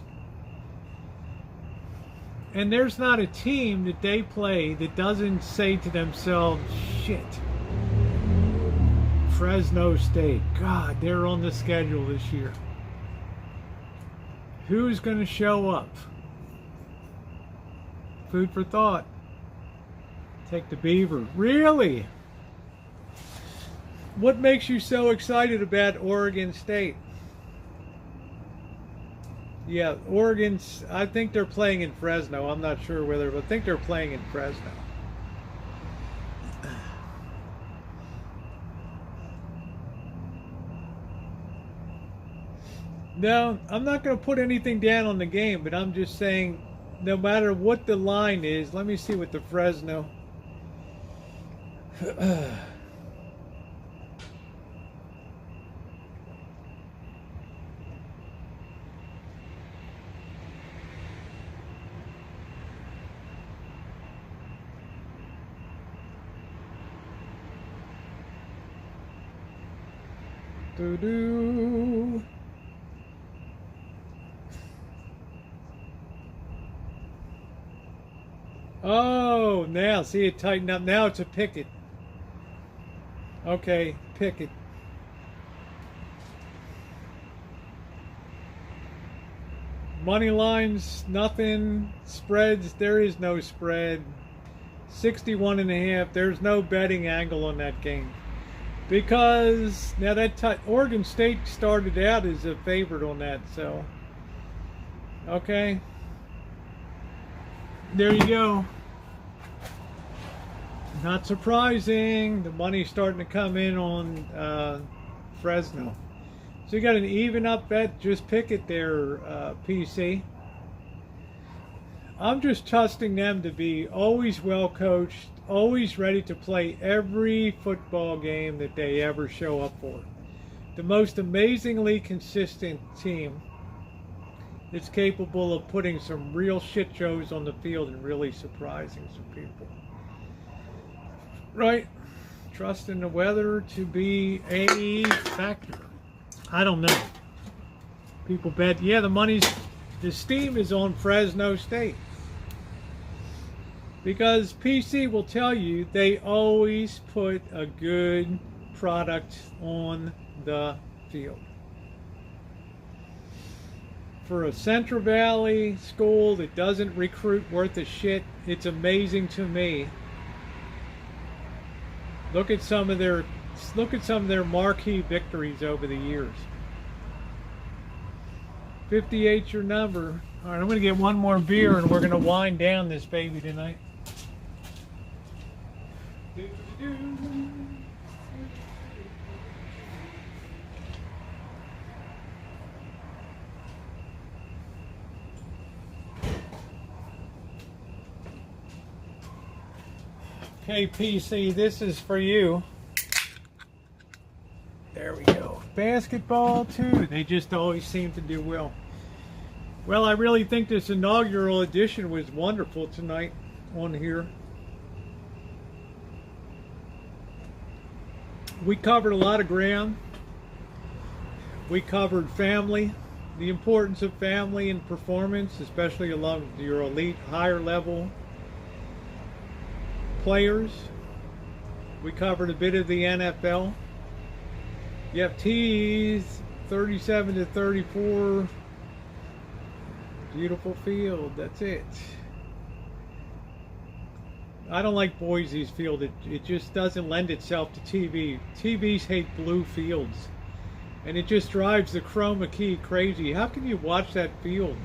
And there's not a team that they play that doesn't say to themselves, shit, Fresno State, God, they're on the schedule this year. Who's going to show up? Food for thought. Take the Beaver. Really? What makes you so excited about Oregon State? Yeah, I think they're playing in Fresno. I'm not sure whether, but I think they're playing in Fresno. No, I'm not going to put anything down on the game, but I'm just saying no matter what the line is, let me see what the Fresno. Doo-doo. Oh, now see it tighten up. Now it's a picket. Okay, picket. Money lines, nothing. Spreads, there is no spread. 61.5. There's no betting angle on that game. Because now that Oregon State started out as a favorite on that, so okay. There you go. Not surprising. The money's starting to come in on Fresno. So you got an even up bet. Just pick it there, PC. I'm just trusting them to be always well coached, always ready to play every football game that they ever show up for. The most amazingly consistent team that's capable of putting some real shit shows on the field and really surprising some people. Right? Trusting the weather to be a factor. I don't know. People bet, yeah, the steam is on Fresno State. Because PC will tell you they always put a good product on the field. For a Central Valley school that doesn't recruit worth a shit, it's amazing to me. Look at some of their marquee victories over the years. 58's your number. All right, I'm going to get one more beer and we're going to wind down this baby tonight. Okay, PC, this is for you. There we go. Basketball, too. They just always seem to do well. Well, I really think this inaugural edition was wonderful tonight on here. We covered a lot of ground. We covered family, the importance of family in performance, especially along your elite, higher level players. We covered a bit of the NFL. You have T's 37-34. Beautiful field. That's it. I don't like Boise's field. It just doesn't lend itself to TV. TVs hate blue fields. And it just drives the chroma key crazy. How can you watch that field?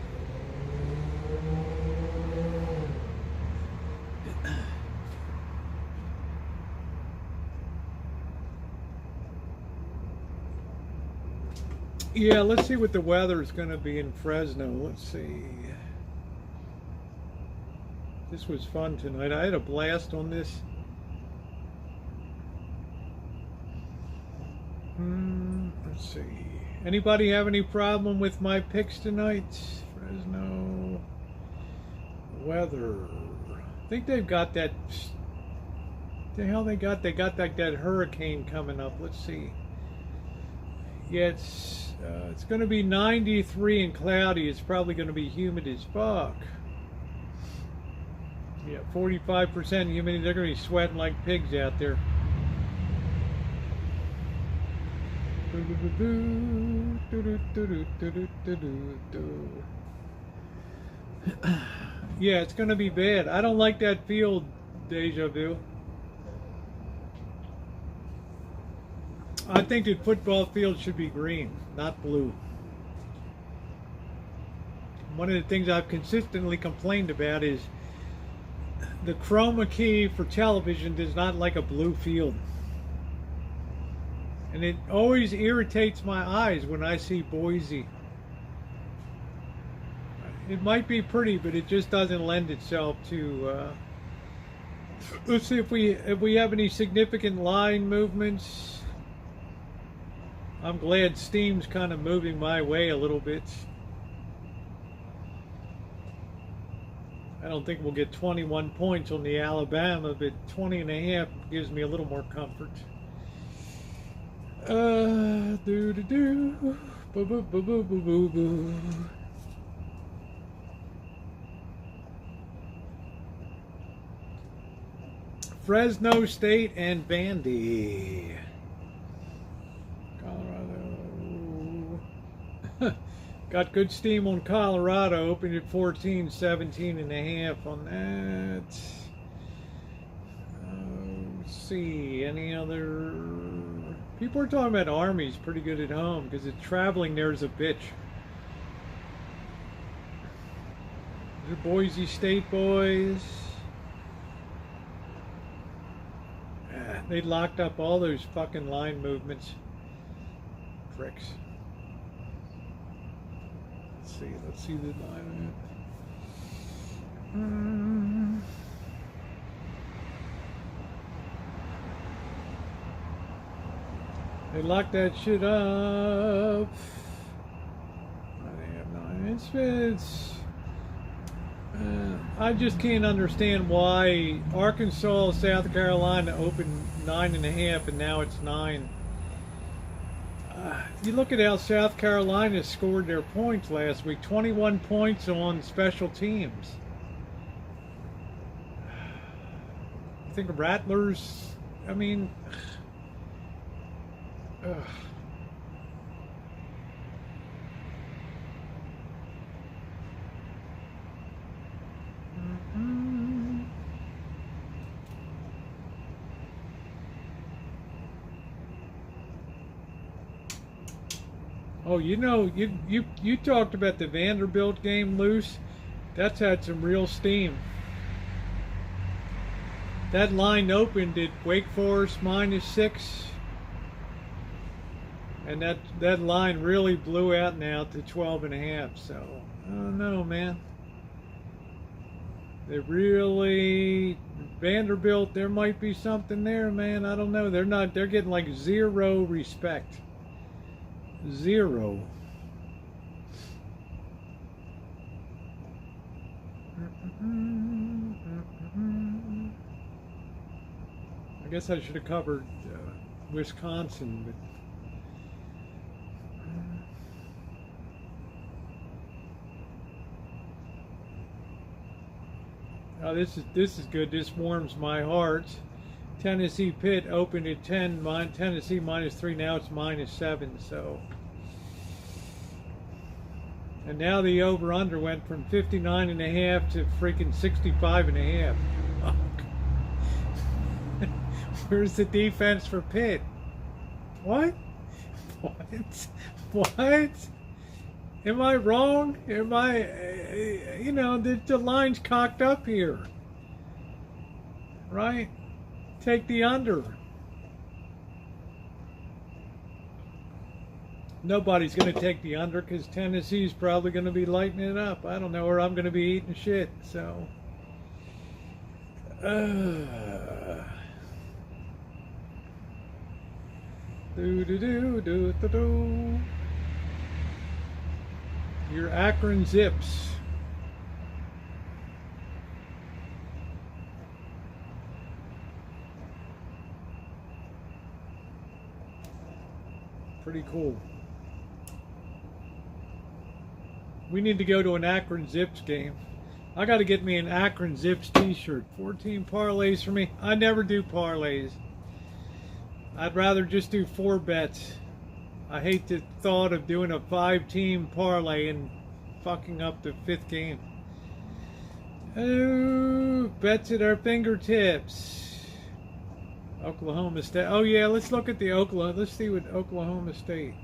Yeah, let's see what the weather is going to be in Fresno. Let's see. This was fun tonight. I had a blast on this. Let's see. Anybody have any problem with my picks tonight? Fresno weather. I think they've got that. The hell they got? They got like that hurricane coming up. Let's see. Yeah, it's going to be 93 and cloudy. It's probably going to be humid as fuck. Yeah, 45% humidity. They're going to be sweating like pigs out there. Yeah, it's going to be bad. I don't like that field, Deja Vu. I think that football field should be green, not blue. One of the things I've consistently complained about is the chroma key for television does not like a blue field. And it always irritates my eyes when I see Boise. It might be pretty, but it just doesn't lend itself to. Let's see if we have any significant line movements. I'm glad Steam's kind of moving my way a little bit. I don't think we'll get 21 points on the Alabama, but 20 and a half gives me a little more comfort. Boo. Fresno State and Vandy. Colorado. Got good steam on Colorado. Opened at 14, 17 and a half on that. Let's see. Any other... People are talking about Army's pretty good at home because it's traveling there's a bitch. The Boise State boys. They locked up all those fucking line movements. Pricks. Let's see the line. They locked that shit up. I have 9 inches. I just can't understand why Arkansas, South Carolina opened 9.5 and now it's 9. You look at how South Carolina scored their points last week. 21 points on special teams. I think Rattlers, I mean... Oh, you know, you talked about the Vanderbilt game, Loose. That's had some real steam. That line opened at Wake Forest -6. And that line really blew out now to 12.5. So, I don't know, man. They really... Vanderbilt, there might be something there, man. I don't know. They're getting like 0 respect. 0. I guess I should have covered Wisconsin, but oh, this is good. This warms my heart. Tennessee Pitt opened at 10. Tennessee -3. Now it's -7. So, and now the over/under went from 59.5 to freaking 65.5. Where's the defense for Pitt? What? What? Am I wrong? Am I? You know, the line's cocked up here, right? Take the under. Nobody's going to take the under because Tennessee's probably going to be lighting it up. I don't know, or I'm going to be eating shit. So, Your Akron Zips. Pretty cool. We need to go to an Akron Zips game. I got to get me an Akron Zips t-shirt. 14 parlays for me. I never do parlays. I'd rather just do 4 bets. I hate the thought of doing a 5-team parlay and fucking up the 5th game. Oh, bets at our fingertips. Oklahoma State. Oh yeah, let's look at the Oklahoma. Let's see what Oklahoma State.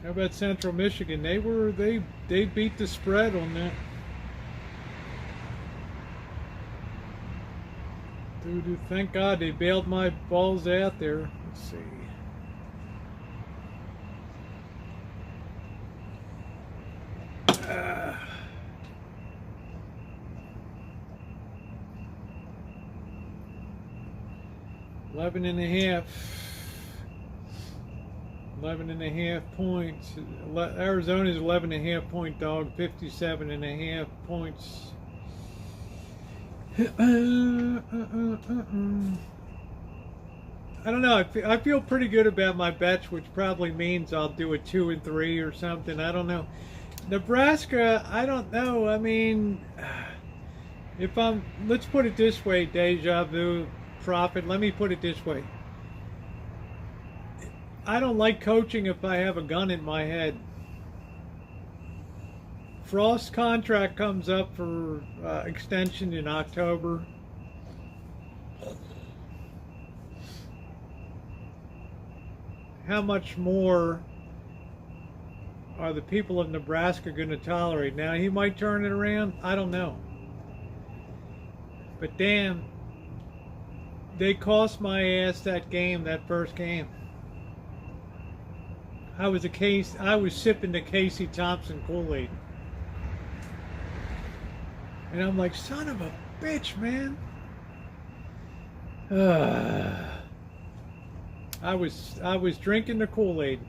How about Central Michigan? They beat the spread on that. Dude, thank God they bailed my balls out there. Let's see. Uh, 11 and a half. 11 and a half points. Arizona's 11 and a half point dog. 57 and a half points. I don't know. I feel pretty good about my bets, which probably means I'll do a 2 and 3 or something. I don't know. Nebraska, I don't know. I mean, let's put it this way, Deja Vu Prophet. Let me put it this way. I don't like coaching if I have a gun in my head. Frost's contract comes up for extension in October. How much more are the people of Nebraska going to tolerate? Now, he might turn it around. I don't know. But damn, they cost my ass that first game. I was sipping the Casey Thompson Kool-Aid. And I'm like, son of a bitch, man. I was drinking the Kool-Aid.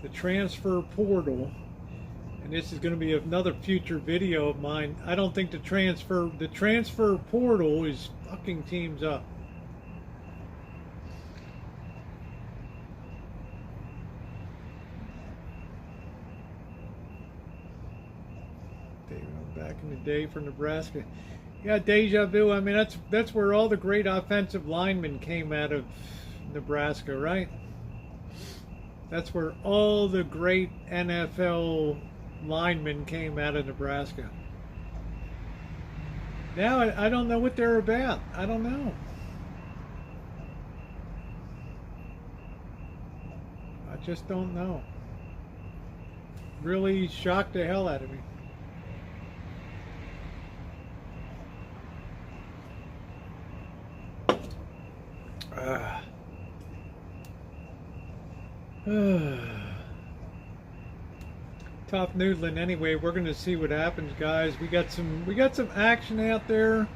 The transfer portal, and this is going to be another future video of mine. I don't think the transfer portal is fucking teams up. Back in the day for Nebraska. Yeah, Deja Vu. I mean, that's where all the great offensive linemen came out of Nebraska, right? That's where all the great NFL linemen came out of Nebraska. Now I don't know what they're about. I don't know. I just don't know. Really shocked the hell out of me. Tough noodling. Anyway, we're going to see what happens, guys. We got some action out there.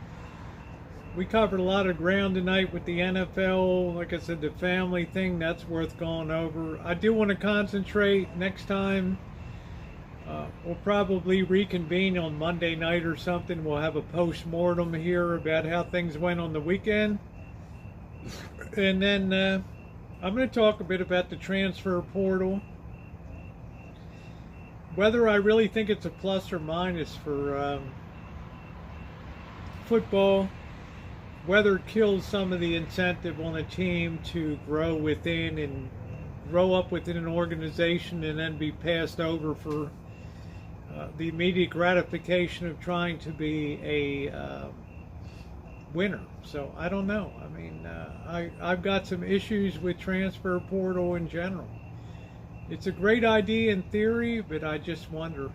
We covered a lot of ground tonight with the NFL. Like I said, the family thing, that's worth going over. I do want to concentrate next time. We'll probably reconvene on Monday night or something. We'll have a post-mortem here about how things went on the weekend. And then I'm going to talk a bit about the transfer portal. Whether I really think it's a plus or minus for football, whether it kills some of the incentive on a team to grow within and grow up within an organization and then be passed over for the immediate gratification of trying to be a winner. So I don't know. I mean, I've got some issues with transfer portal in general. It's a great idea in theory, but I just wonder.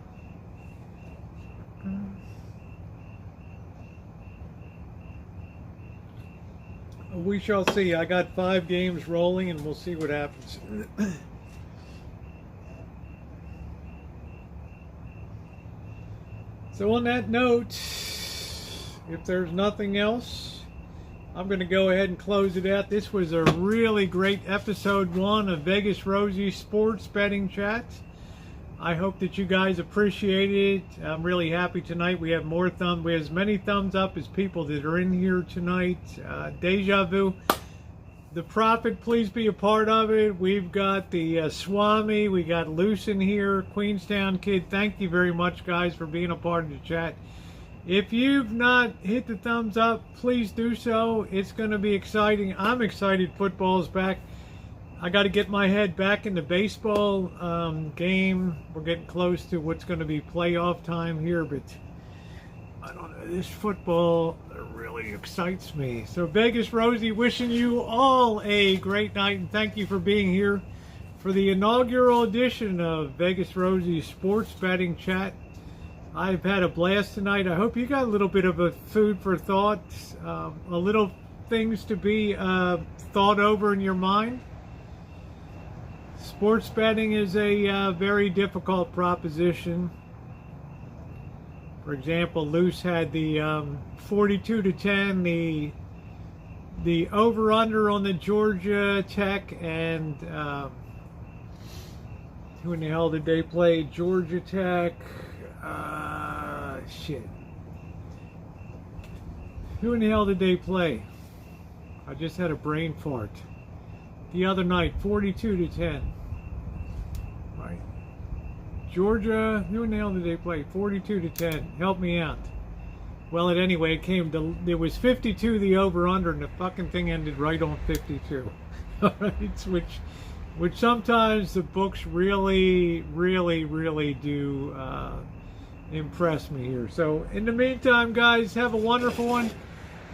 We shall see. I got 5 games rolling, and we'll see what happens. So on that note, if there's nothing else, I'm going to go ahead and close it out. This was a really great episode 1 of Vegas Rosie Sports Betting Chats. I hope that you guys appreciate it. I'm really happy tonight. We have as many thumbs up as people that are in here tonight. Deja Vu, the Prophet, please be a part of it. We've got the Swami. We got Luce in here. Queenstown Kid, thank you very much, guys, for being a part of the chat. If you've not hit the thumbs up, please do so. It's going to be exciting. I'm excited football's back. I got to get my head back in the baseball game. We're getting close to what's going to be playoff time here, but I don't know. This football really excites me. So Vegas Rosie, wishing you all a great night, and thank you for being here for the inaugural edition of Vegas Rosie Sports Betting Chat. I've had a blast tonight. I hope you got a little bit of a food for thought, a little things to be thought over in your mind. Sports betting is a very difficult proposition. For example, Luce had the 42 to 10, the over/under on the Georgia Tech, and who in the hell did they play? Georgia Tech. Shit. Who in the hell did they play? I just had a brain fart. The other night, 42 to 10. Right. Georgia, who in the hell did they play? 42 to 10. Help me out. Well, anyway, it came to, it was 52 the over/under, and the fucking thing ended right on 52. All right, which sometimes the books really do impress me here. So in the meantime, guys, have a wonderful one.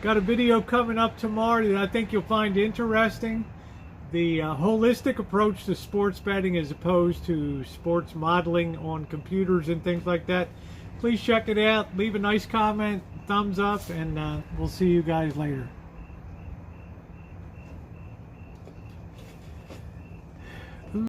Got a video coming up tomorrow that I think you'll find interesting. The holistic approach to sports betting as opposed to sports modeling on computers and things like that. Please check it out. Leave a nice comment, thumbs up, and we'll see you guys later.